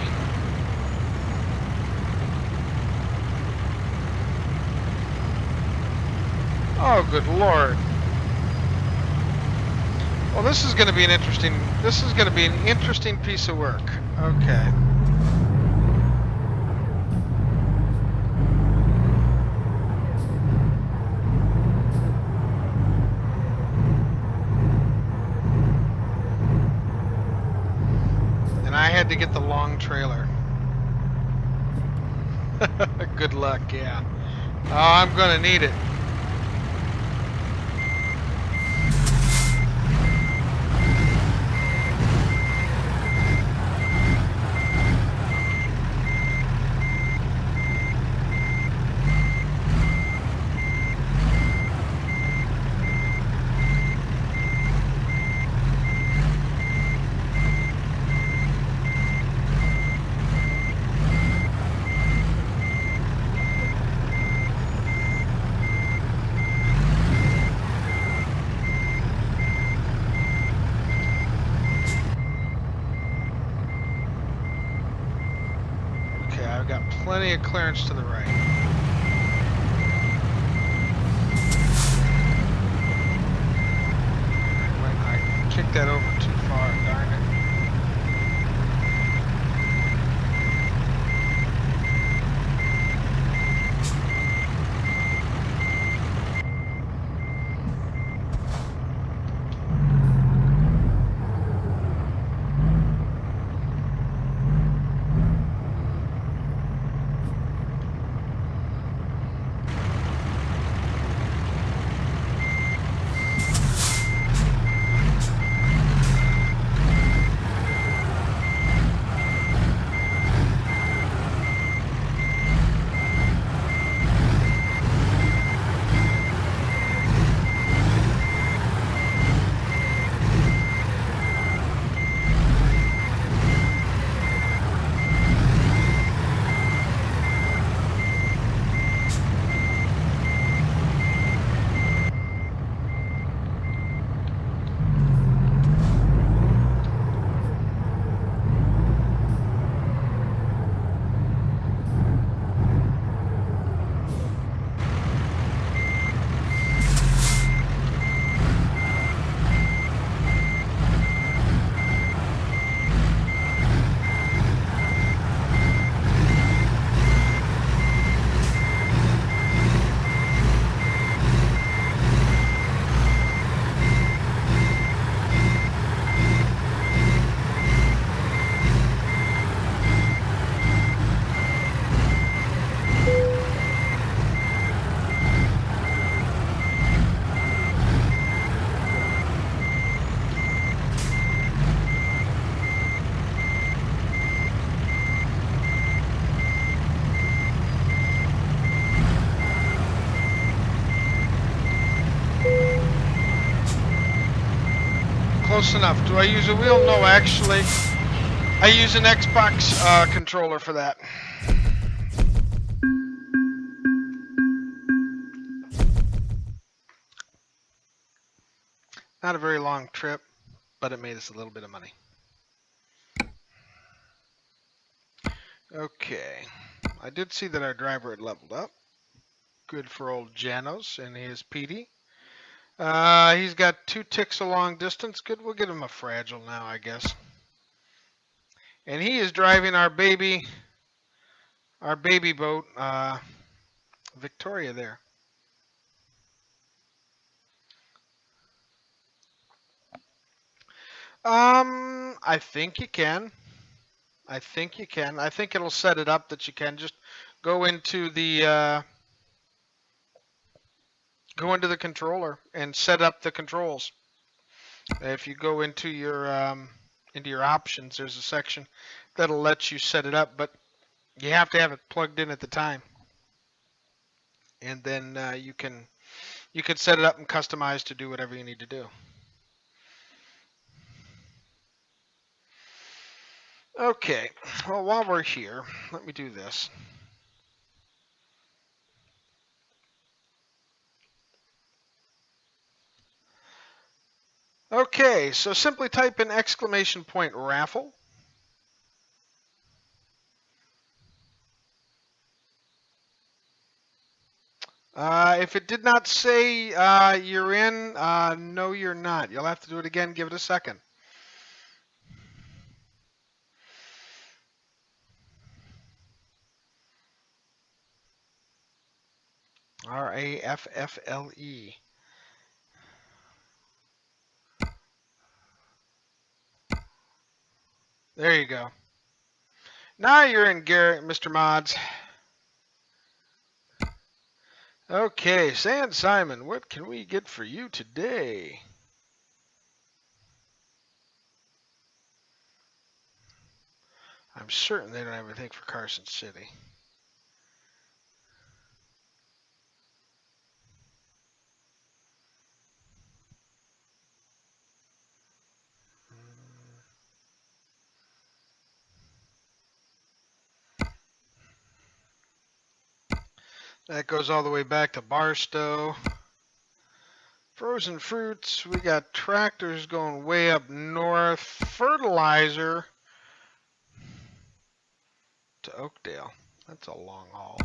Speaker 2: Oh, good lord. Well, this is going to be an interesting piece of work. Okay. And I had to get the long trailer. Good luck, yeah. Oh, I'm going to need it. I've got plenty of clearance to the right. I kicked that over too far, darn it. close enough. Do I use a wheel? No, actually. I use an Xbox controller for that. Not a very long trip, but it made us a little bit of money. Okay. I did see that our driver had leveled up. Good for old Janos and his PD. He's got 2 ticks a long distance. Good, we'll get him a fragile now, I guess. And he is driving our baby boat, Victoria there. I think you can. I think you can. I think it'll set it up that you can just go into the controller and set up the controls. If you go into your options, there's a section that'll let you set it up, but you have to have it plugged in at the time, and then you can set it up and customize to do whatever you need to do. Okay, well, while we're here, let me do this. Okay, so simply type in ! raffle. If it did not say you're in, no, you're not. You'll have to do it again. Give it a second. RAFFLE. There you go. Now you're in, Garrett, Mr. Mods. Okay, San Simon, what can we get for you today? I'm certain they don't have anything for Carson City. That goes all the way back to Barstow. Frozen fruits, we got tractors going way up north. Fertilizer to Oakdale. That's a long haul.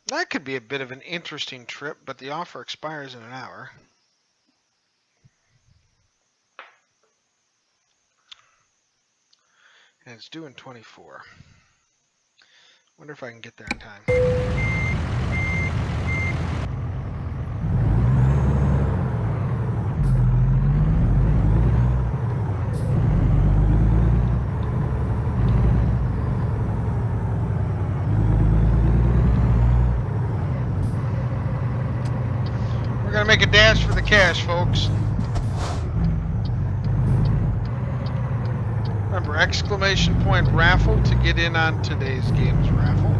Speaker 2: That could be a bit of an interesting trip, but the offer expires in an hour. And it's due in 24. Wonder if I can get there in time. We're gonna make a dash for the cash, folks. Remember, ! raffle to get in on today's game's raffle.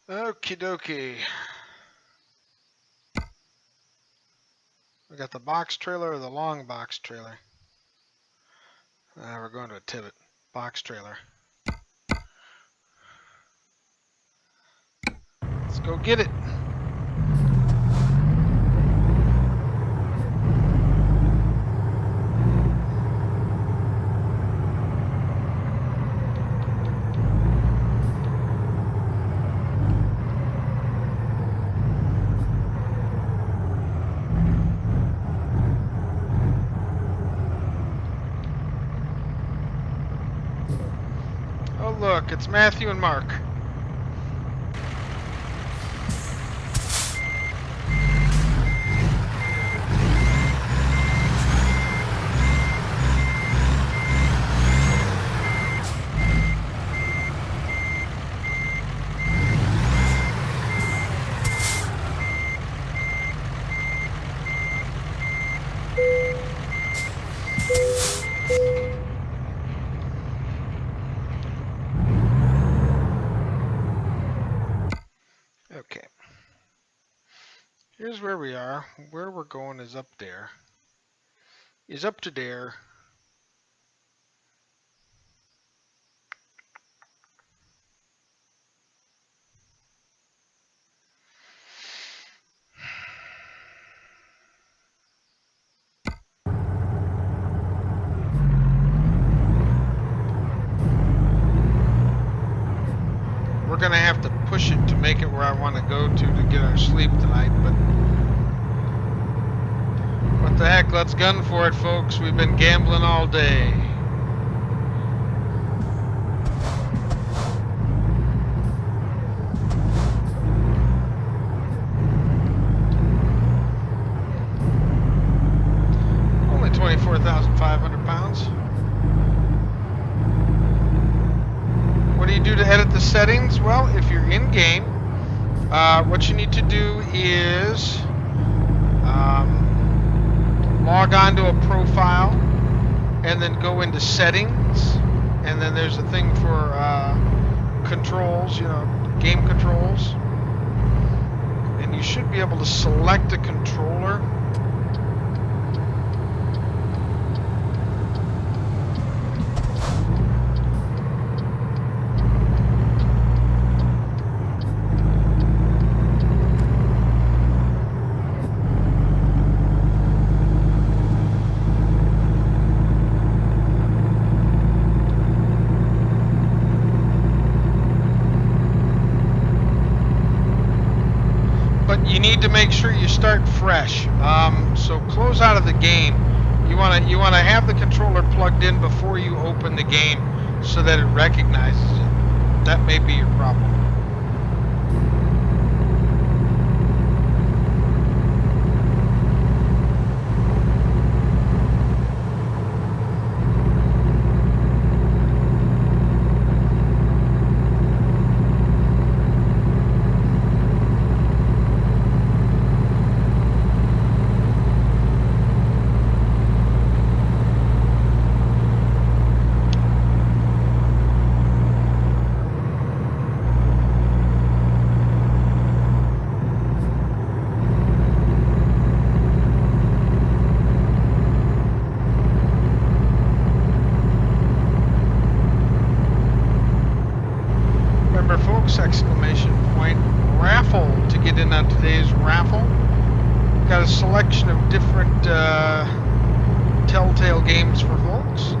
Speaker 2: Okie dokie. We got the box trailer or the long box trailer. We're going to a Tibbet. Box trailer. Let's go get it. look, it's Matthew and Mark. Okay. Here's where we are. Where we're going is up there. Is up to there. We're gonna have to push it to make it where I want to go to get our sleep tonight, but what the heck, let's gun for it, folks. We've been gambling all day. Only 24,500 pounds. What do you do to edit the settings? Well, if you're in game, what you need to do is log on to a profile and then go into settings, and then there's a thing for controls, game controls, and you should be able to select a controller. You need to make sure you start fresh. So close out of the game. You want to have the controller plugged in before you open the game, so that it recognizes it. That may be your problem. Exclamation point raffle to get in on today's raffle. We've got a selection of different Telltale games for folks.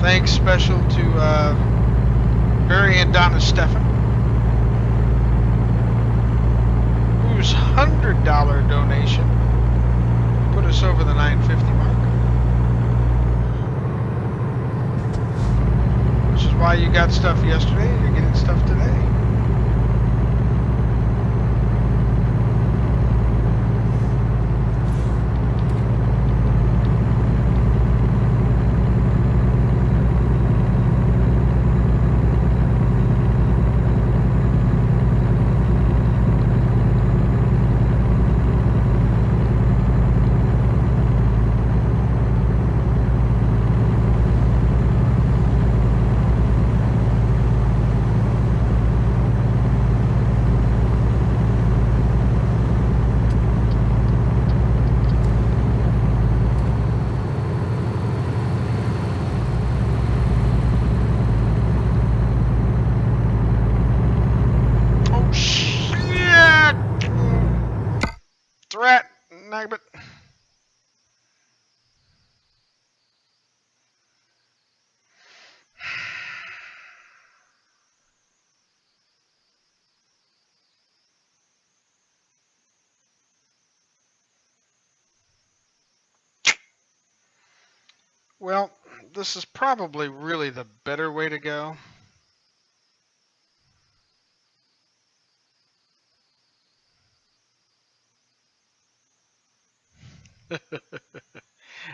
Speaker 2: Thanks special to Barry and Donna Steffen, whose $100 donation put us over the 950 mark. Which is why you got stuff yesterday, you're getting stuff today. But Well, this is probably really the better way to go.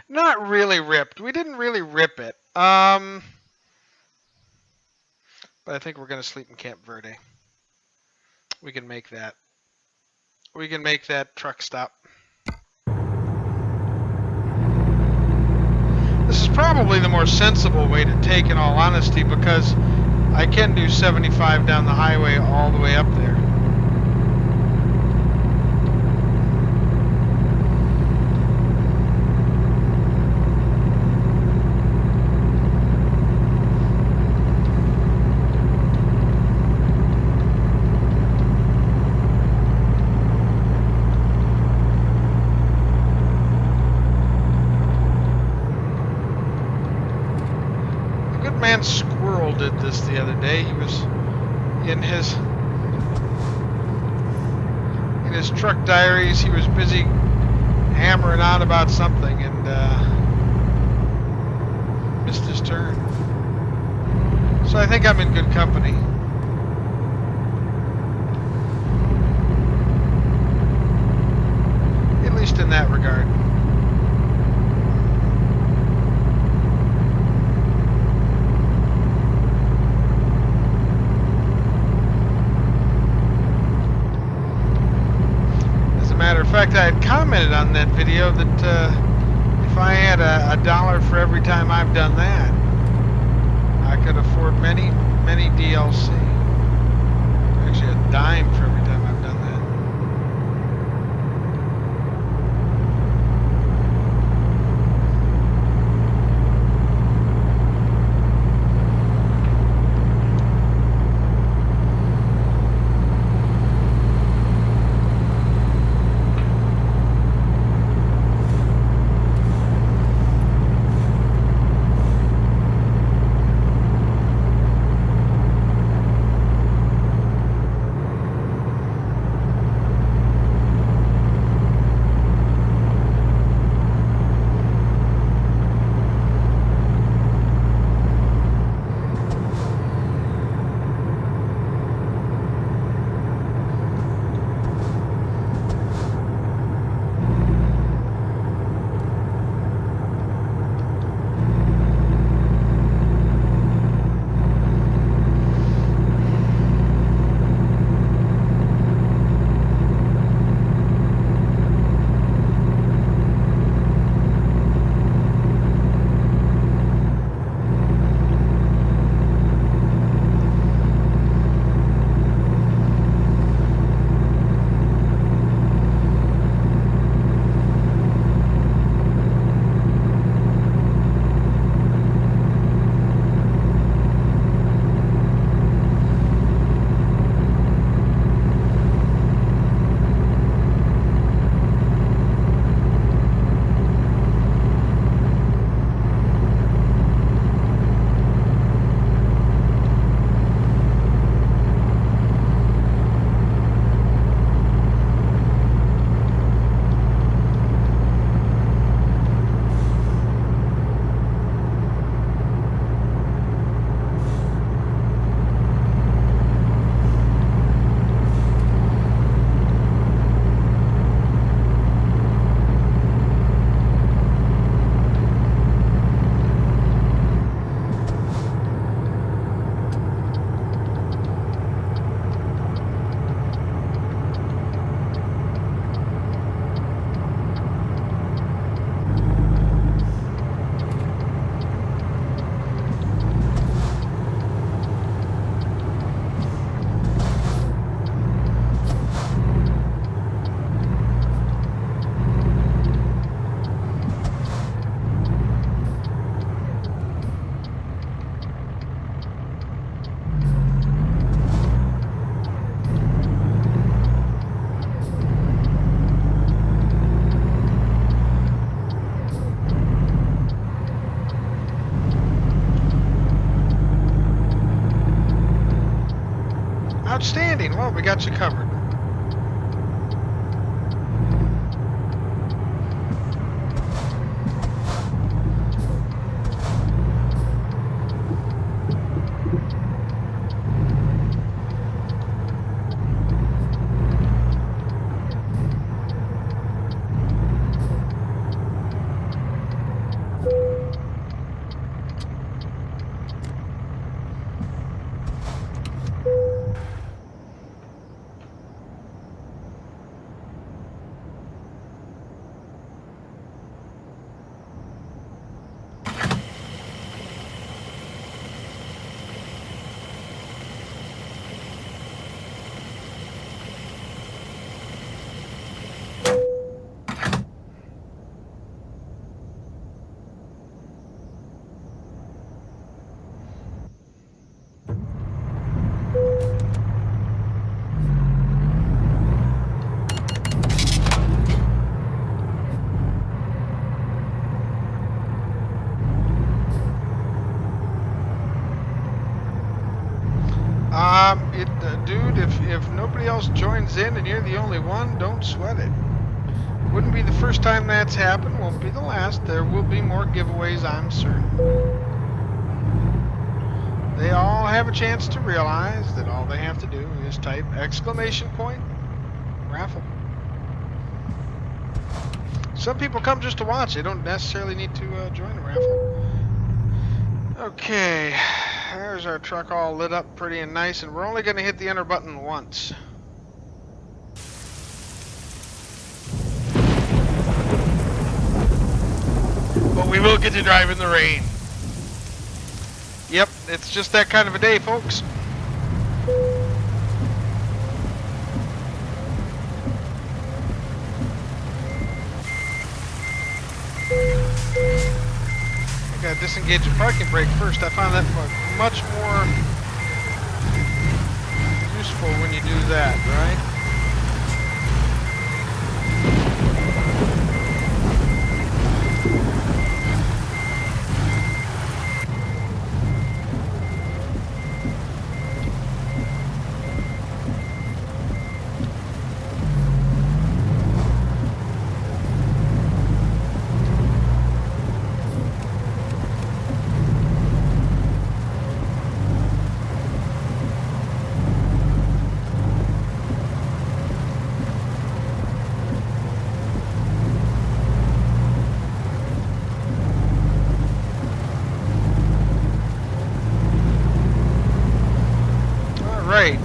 Speaker 2: Not really ripped. We didn't really rip it. But I think we're going to sleep in Camp Verde. We can make that. We can make that truck stop. This is probably the more sensible way to take, in all honesty, because I can do 75 down the highway all the way up there. Squirrel did this the other day. He was in his truck diaries. He was busy hammering on about something and missed his turn. So I think I'm in good company. At least in that regard. Matter of fact, I had commented on that video that if I had a dollar for every time I've done that, I could afford many DLC. Actually, a dime for every time I've done that. Outstanding. Well, we got you covered. Dude, if nobody else joins in and you're the only one, don't sweat it. Wouldn't be the first time that's happened, won't be the last. There will be more giveaways, I'm certain. They all have a chance to realize that all they have to do is type !raffle. Some people come just to watch. They don't necessarily need to join the raffle. Okay, there's our truck all lit up pretty and nice, and we're only going to hit the enter button once. But we will get to drive in the rain. Yep, it's just that kind of a day, folks. I gotta disengage the parking brake first. I find that much more useful when you do that, right? Right.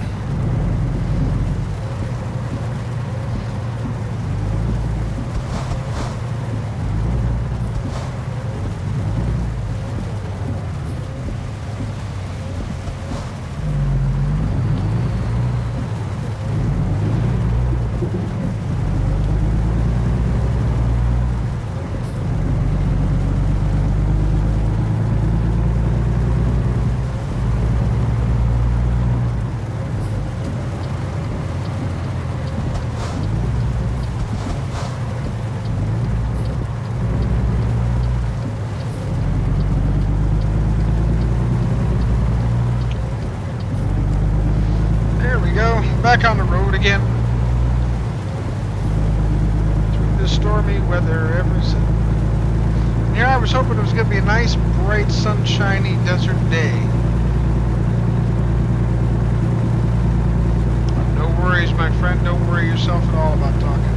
Speaker 2: Back on the road again. Through this stormy weather ever since. And here I was hoping it was going to be a nice, bright, sunshiny desert day. No worries, my friend. Don't worry yourself at all about talking.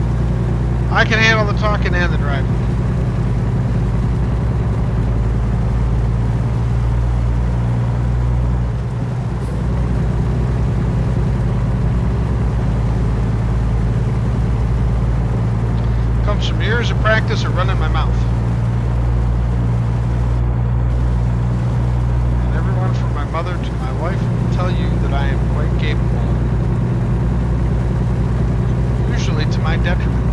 Speaker 2: I can handle the talking and the driving. Some years of practice of running my mouth. And everyone from my mother to my wife will tell you that I am quite capable. Usually to my detriment.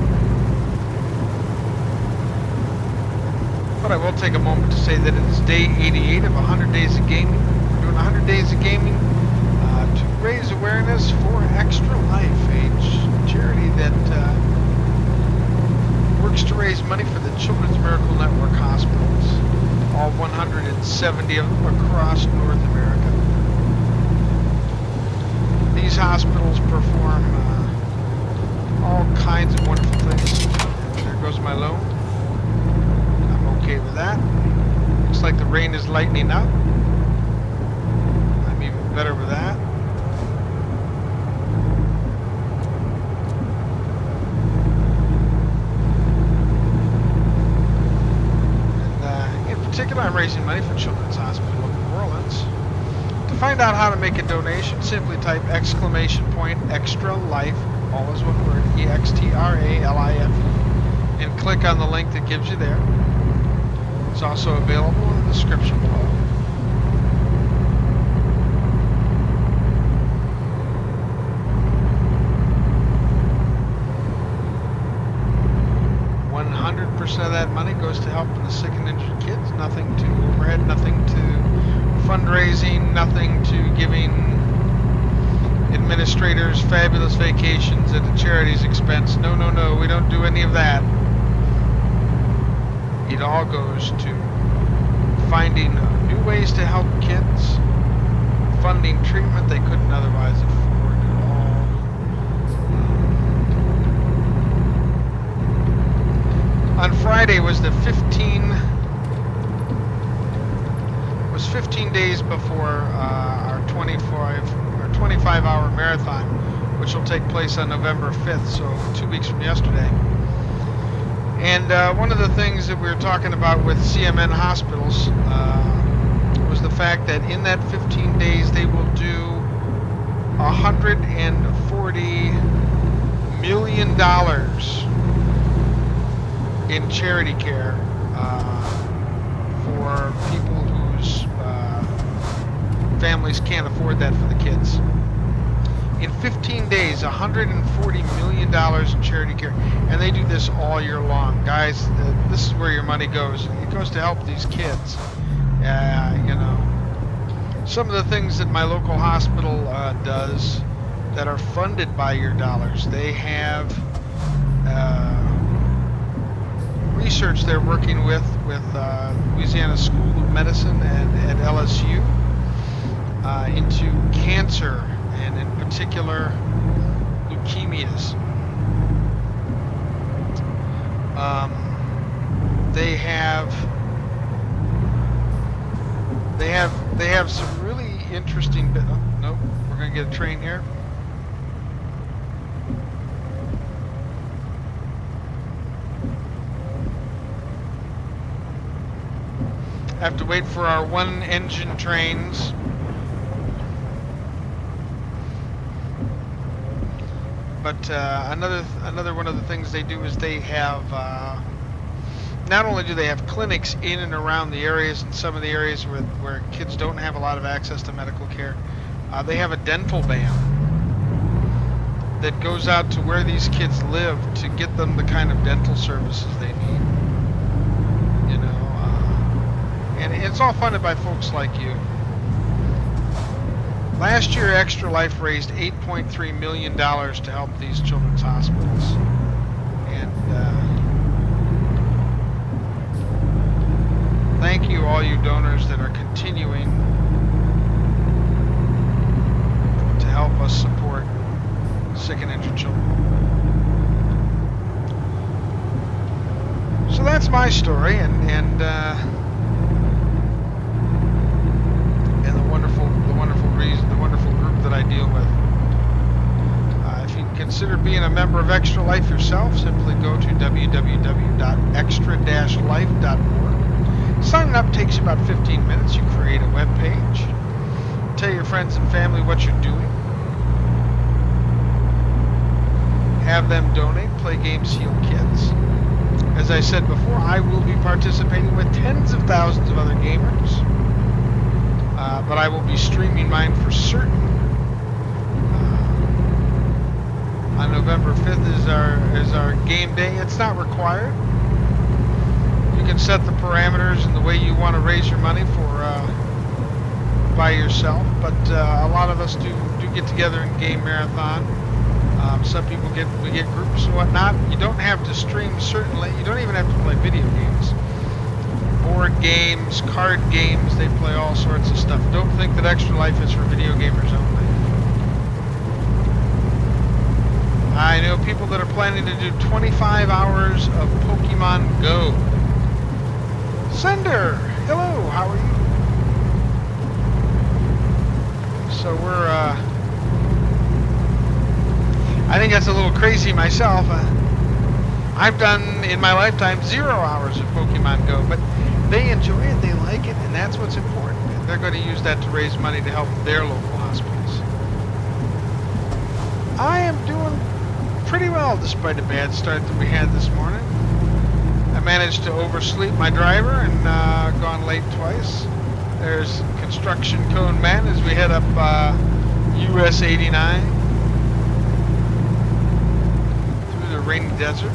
Speaker 2: But I will take a moment to say that it is day 88 of 100 Days of Gaming. We're doing 100 Days of Gaming to raise awareness for Extra Life, a charity that works to raise money for the Children's Miracle Network hospitals, all 170 of them across North America. These hospitals perform all kinds of wonderful things. There goes my loan. I'm okay with that. Looks like the rain is lightening up. I'm even better with that. I'm raising money for Children's Hospital of New Orleans. To find out how to make a donation, simply type !extra-life, all is one word, EXTRALIFE, and click on the link that gives you there. It's also available in the description below. Of that money goes to helping the sick and injured kids. Nothing to overhead, nothing to fundraising, nothing to giving administrators fabulous vacations at the charity's expense. No, no, no, we don't do any of that. It all goes to finding new ways to help kids, funding treatment they couldn't otherwise afford at all. On Friday was the 15 days before our 25-hour marathon, which will take place on November 5th, so 2 weeks from yesterday. And one of the things that we were talking about with CMN hospitals was the fact that in that 15 days they will do $140 million in charity care for people whose families can't afford that for the kids. In 15 days, $140 million in charity care, and they do this all year long. Guys, this is where your money goes. It goes to help these kids. You know, some of the things that my local hospital does that are funded by your dollars. They have research they're working with Louisiana School of Medicine and at LSU into cancer, and in particular leukemias. They have some really interesting. Oh, nope, we're gonna get a train here. Have to wait for our one-engine trains. But another one of the things they do is they have, not only do they have clinics in and around the areas, and some of the areas where kids don't have a lot of access to medical care, they have a dental van that goes out to where these kids live to get them the kind of dental services they need. You know, and it's all funded by folks like you. Last year, Extra Life raised $8.3 million to help these children's hospitals. And thank you, all you donors that are continuing to help us support sick and injured children. So that's my story, and the wonderful group that I deal with. If you consider being a member of Extra Life yourself, simply go to www.extra-life.org. Signing up takes you about 15 minutes. You create a web page, tell your friends and family what you're doing, have them donate, play games, heal kids. As I said before, I will be participating with tens of thousands of other gamers. But I will be streaming mine for certain. On November 5th is our game day. It's not required. You can set the parameters and the way you want to raise your money for by yourself. But a lot of us do get together in game marathon. Some people we get groups and whatnot. You don't have to stream, certainly. You don't even have to play video games. Board games, card games, they play all sorts of stuff. Don't think that Extra Life is for video gamers only. I know people that are planning to do 25 hours of Pokemon Go. Sender, hello, how are you? So we're, I think that's a little crazy myself. I've done, in my lifetime, 0 hours of Pokemon Go, but they enjoy it, they like it, and that's what's important. And they're going to use that to raise money to help their local hospitals. I am doing pretty well despite a bad start that we had this morning. I managed to oversleep my driver and gone late twice. There's Construction Cone Man as we head up US 89 through the rainy desert.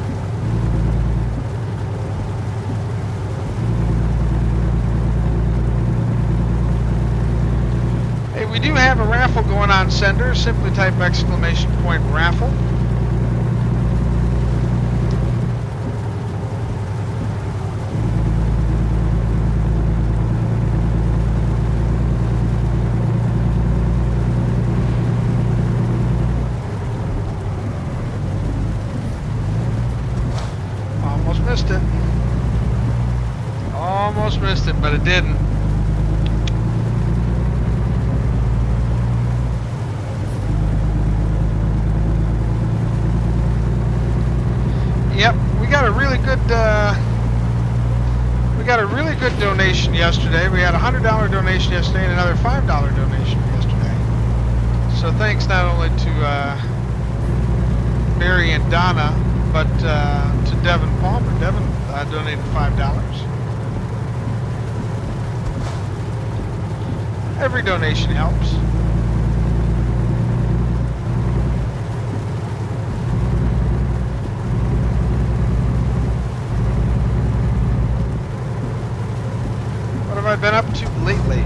Speaker 2: Hey, we do have a raffle going on, Sender. Simply type !raffle. it. Almost missed it, but it didn't. Yep, we got a really good donation yesterday. We had a $100 donation yesterday and another $5 donation yesterday. So thanks not only to Barry and Donna, but to Devin Palmer. Devin donated $5. Every donation helps. What have I been up to lately?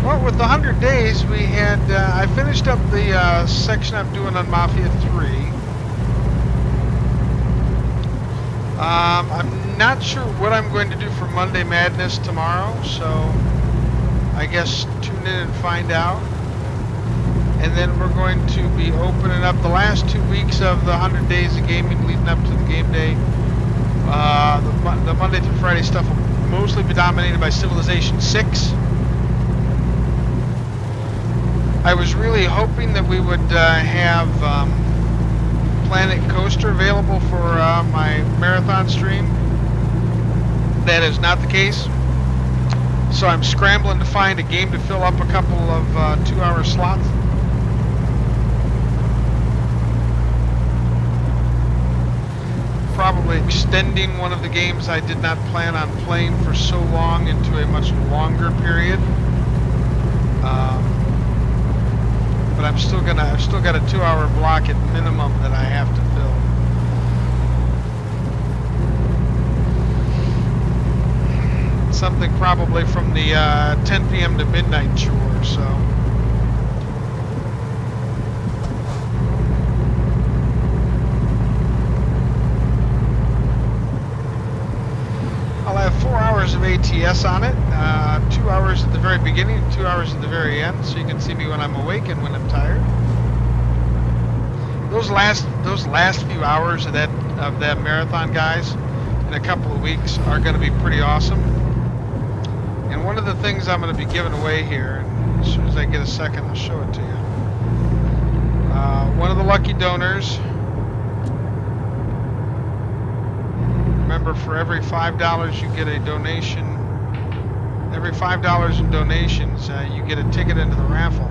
Speaker 2: Well, with the 100 days, we had, I finished up the section I'm doing on Mafia 3. I'm not sure what I'm going to do for Monday Madness tomorrow, so I guess tune in and find out. And then we're going to be opening up the last 2 weeks of the 100 days of gaming leading up to the game day. The Monday through Friday stuff will mostly be dominated by Civilization 6. I was really hoping that we would have Planet Coaster available for my marathon stream. That is not the case. So I'm scrambling to find a game to fill up a couple of 2-hour slots. Probably extending one of the games I did not plan on playing for so long into a much longer period. But I've still got a 2-hour block at minimum that I have to fill. Something probably from the 10 p.m. to midnight chore, so. I'll have 4 hours of ATS on it, 2 hours at the very beginning, 2 hours at the very end, so you can see me when I'm awake and when I'm tired. Those last few hours of that marathon, guys, in a couple of weeks are going to be pretty awesome. And one of the things I'm going to be giving away here, and as soon as I get a second, I'll show it to you. One of the lucky donors. Remember, for every $5 you get a donation. Every $5 in donations, you get a ticket into the raffle.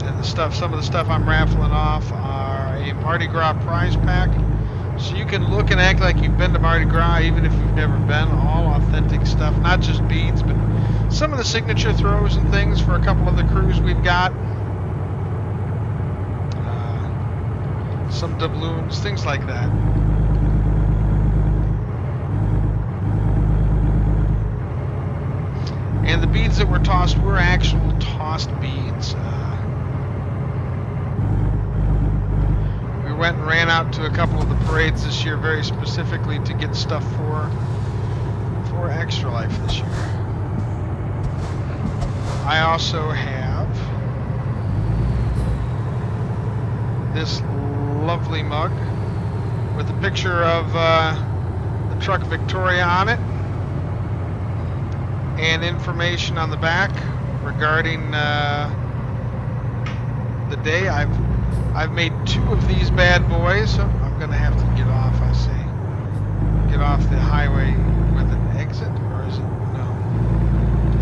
Speaker 2: And some of the stuff I'm raffling off are a Mardi Gras prize pack. So you can look and act like you've been to Mardi Gras, even if you've never been. All authentic stuff, not just beads, but some of the signature throws and things for a couple of the crews we've got. Some doubloons, things like that. And the beads that were tossed were actual tossed beads. We went and ran out to a couple of the parades this year very specifically to get stuff for Extra Life this year. I also have this lovely mug with a picture of the truck Victoria on it and information on the back regarding the day. I've made 2 of these bad boys. So I'm gonna have to get off, I see. Get off the highway with an exit, or is it? No.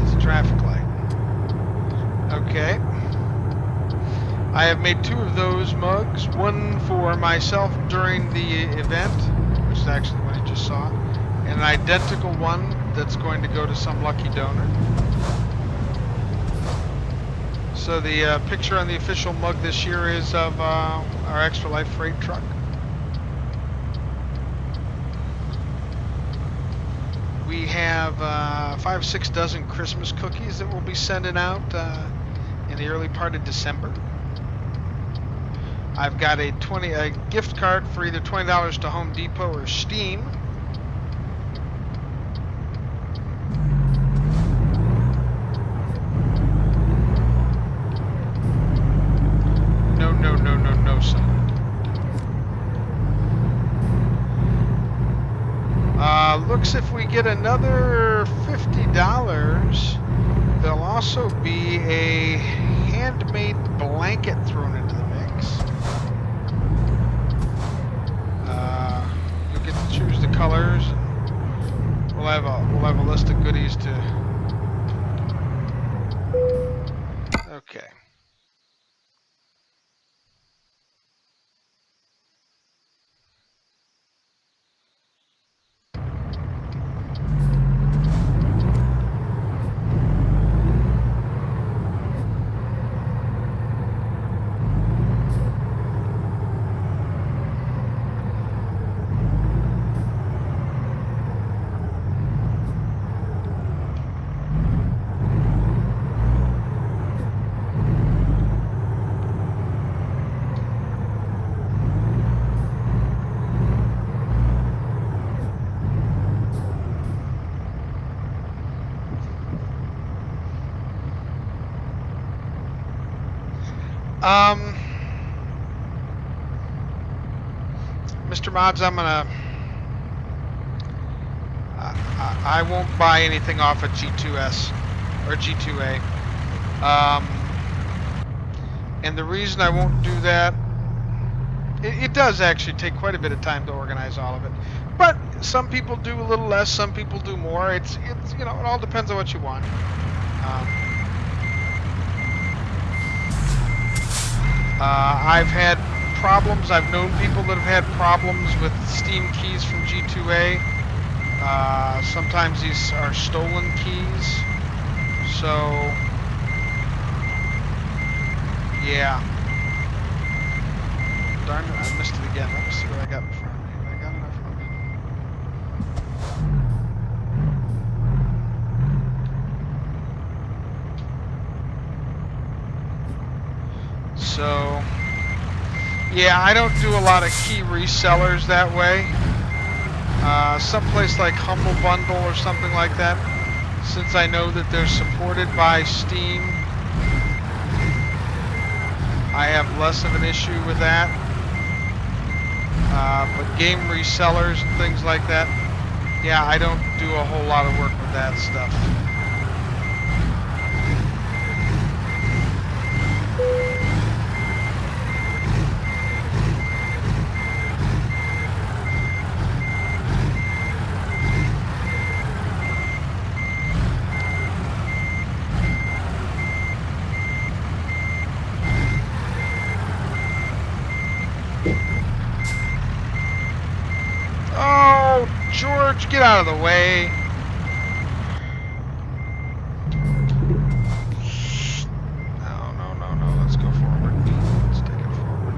Speaker 2: It's a traffic light. Okay. I have made 2 of those mugs, one for myself during the event, which is actually what you just saw, and an identical one that's going to go to some lucky donor. So the picture on the official mug this year is of our Extra Life freight truck. We have 5-6 dozen Christmas cookies that we'll be sending out in the early part of December. I've got a gift card for either $20 to Home Depot or Steam. No folks, if we get another $50, there'll also be a handmade blanket thrown into the mix. You'll get to choose the colors. And we'll have a list of goodies to. Okay. Mr. Mods, I'm gonna. I won't buy anything off of G2S or G2A. And the reason I won't do that, it does actually take quite a bit of time to organize all of it. But some people do a little less, some people do more. It's you know, it all depends on what you want. I've had problems. I've known people that have had problems with Steam keys from G2A. Sometimes these are stolen keys. So, yeah. Darn it, I missed it again. Let me see what I got in front of me. I got enough room. So, yeah, I don't do a lot of key resellers that way. Someplace like Humble Bundle or something like that, since I know that they're supported by Steam, I have less of an issue with that. But game resellers and things like that, yeah, I don't do a whole lot of work with that stuff. George, get out of the way. No. Let's go forward. Let's take it forward.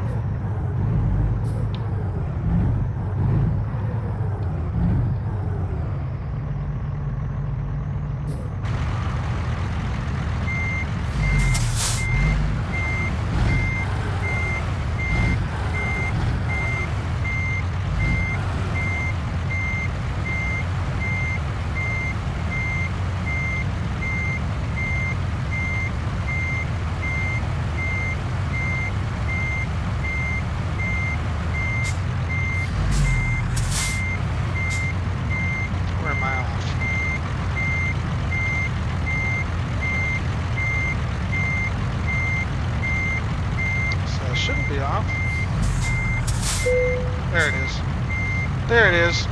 Speaker 2: There it is.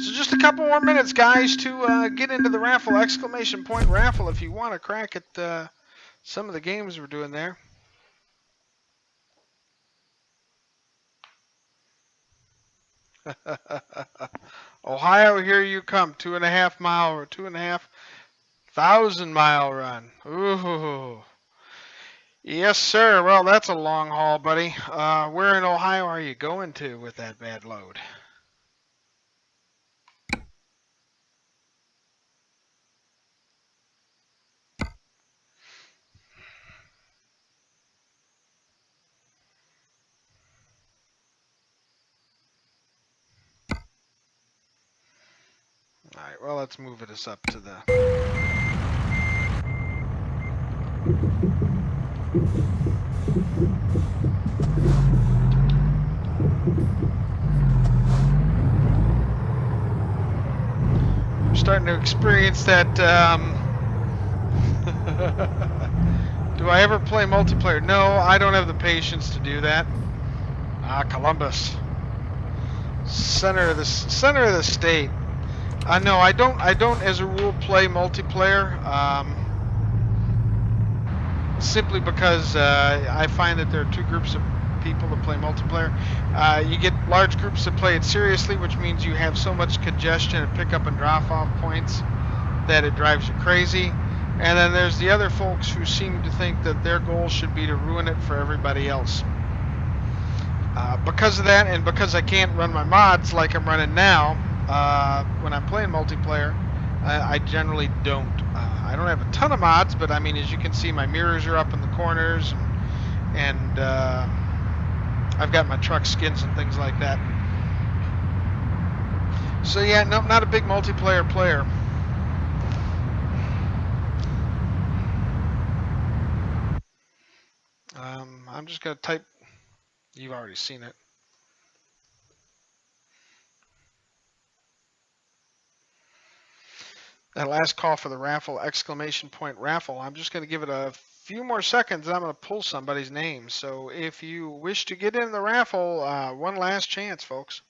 Speaker 2: So just a couple more minutes, guys, to get into the raffle. Exclamation point raffle if you want to crack at some of the games we're doing there. Ohio, here you come. 2.5 mile or 2,500 mile run. Ooh. Yes, sir. Well, that's a long haul, buddy. Where in Ohio are you going to with that bad load? All right, well, let's move us up to the... I'm starting to experience that. Do I ever play multiplayer? No, I don't have the patience to do that. Columbus, center of the state. No, I don't. I don't, as a rule, play multiplayer. Simply because I find that there are two groups of people that play multiplayer. You get large groups that play it seriously, which means you have so much congestion at pickup and drop-off points that it drives you crazy. And then there's the other folks who seem to think that their goal should be to ruin it for everybody else. Because of that, and because I can't run my mods like I'm running now, when I'm playing multiplayer, I generally don't. I don't have a ton of mods, but I mean, as you can see, my mirrors are up in the corners, and I've got my truck skins and things like that. So yeah, no, not a big multiplayer player. I'm just going to type. You've already seen it. That last call for the raffle, exclamation point raffle. I'm just going to give it a few more seconds and I'm going to pull somebody's name. So if you wish to get in the raffle, one last chance, folks.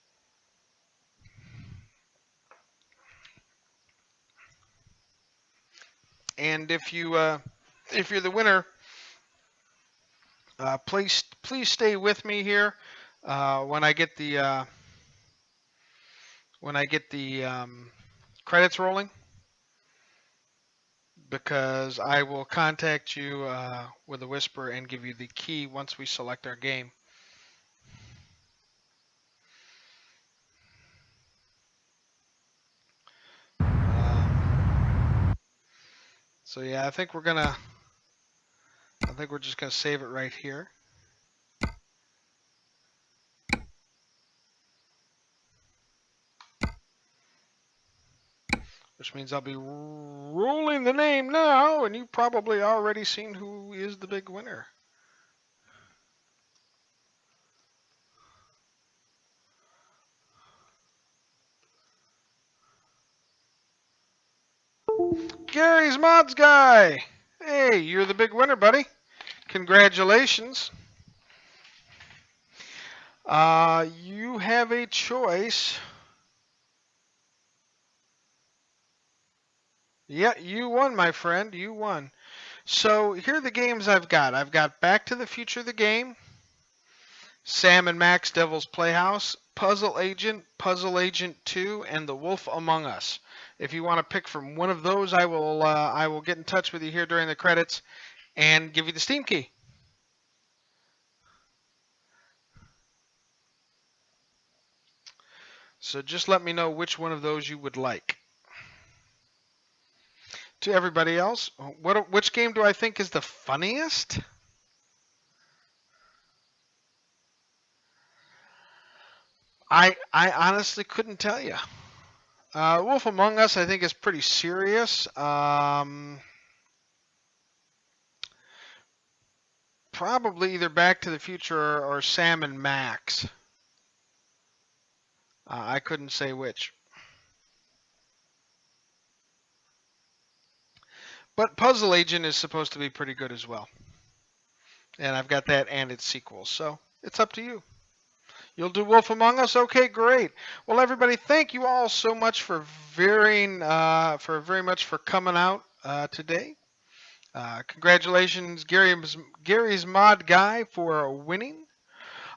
Speaker 2: And if you're the winner, please stay with me here when I get the credits rolling, because I will contact you with a whisper and give you the key once we select our game. So yeah, I think we're just gonna save it right here. Which means I'll be rolling the name now, and you've probably already seen who is the big winner. Gary's Mods Guy! Hey, you're the big winner, buddy. Congratulations. You have a choice. Yeah, you won, my friend. You won. So here are the games I've got. I've got Back to the Future the game, Sam and Max Devil's Playhouse, Puzzle Agent 2, and The Wolf Among Us. If you want to pick from one of those, I will get in touch with you here during the credits and give you the Steam key. So just let me know which one of those you would like. To everybody else, which game do I think is the funniest? I honestly couldn't tell you. Wolf Among Us, I think, is pretty serious. Probably either Back to the Future or Sam and Max. I couldn't say which. But Puzzle Agent is supposed to be pretty good as well. And I've got that and its sequel, so it's up to you. You'll do Wolf Among Us? Okay, great. Well, everybody, thank you all so much for very much for coming out today. Congratulations, Gary's Mod Guy, for winning.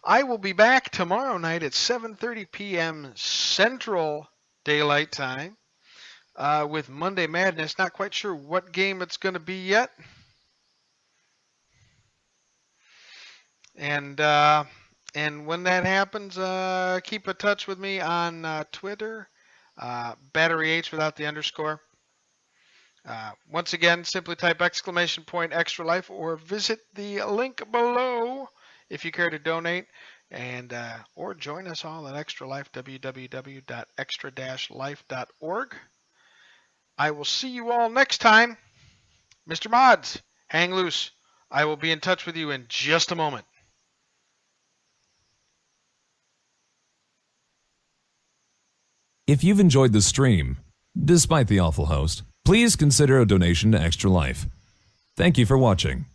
Speaker 2: I will be back tomorrow night at 7:30 p.m. Central Daylight Time with Monday Madness. Not quite sure what game it's going to be yet. And when that happens, keep in touch with me on Twitter, Battery H without the underscore. Once again, simply type exclamation point Extra Life or visit the link below if you care to donate, and or join us all at Extra Life, www.extra-life.org. I will see you all next time. Mr. Mods, hang loose. I will be in touch with you in just a moment.
Speaker 1: If you've enjoyed the stream, despite the awful host, please consider a donation to Extra Life. Thank you for watching.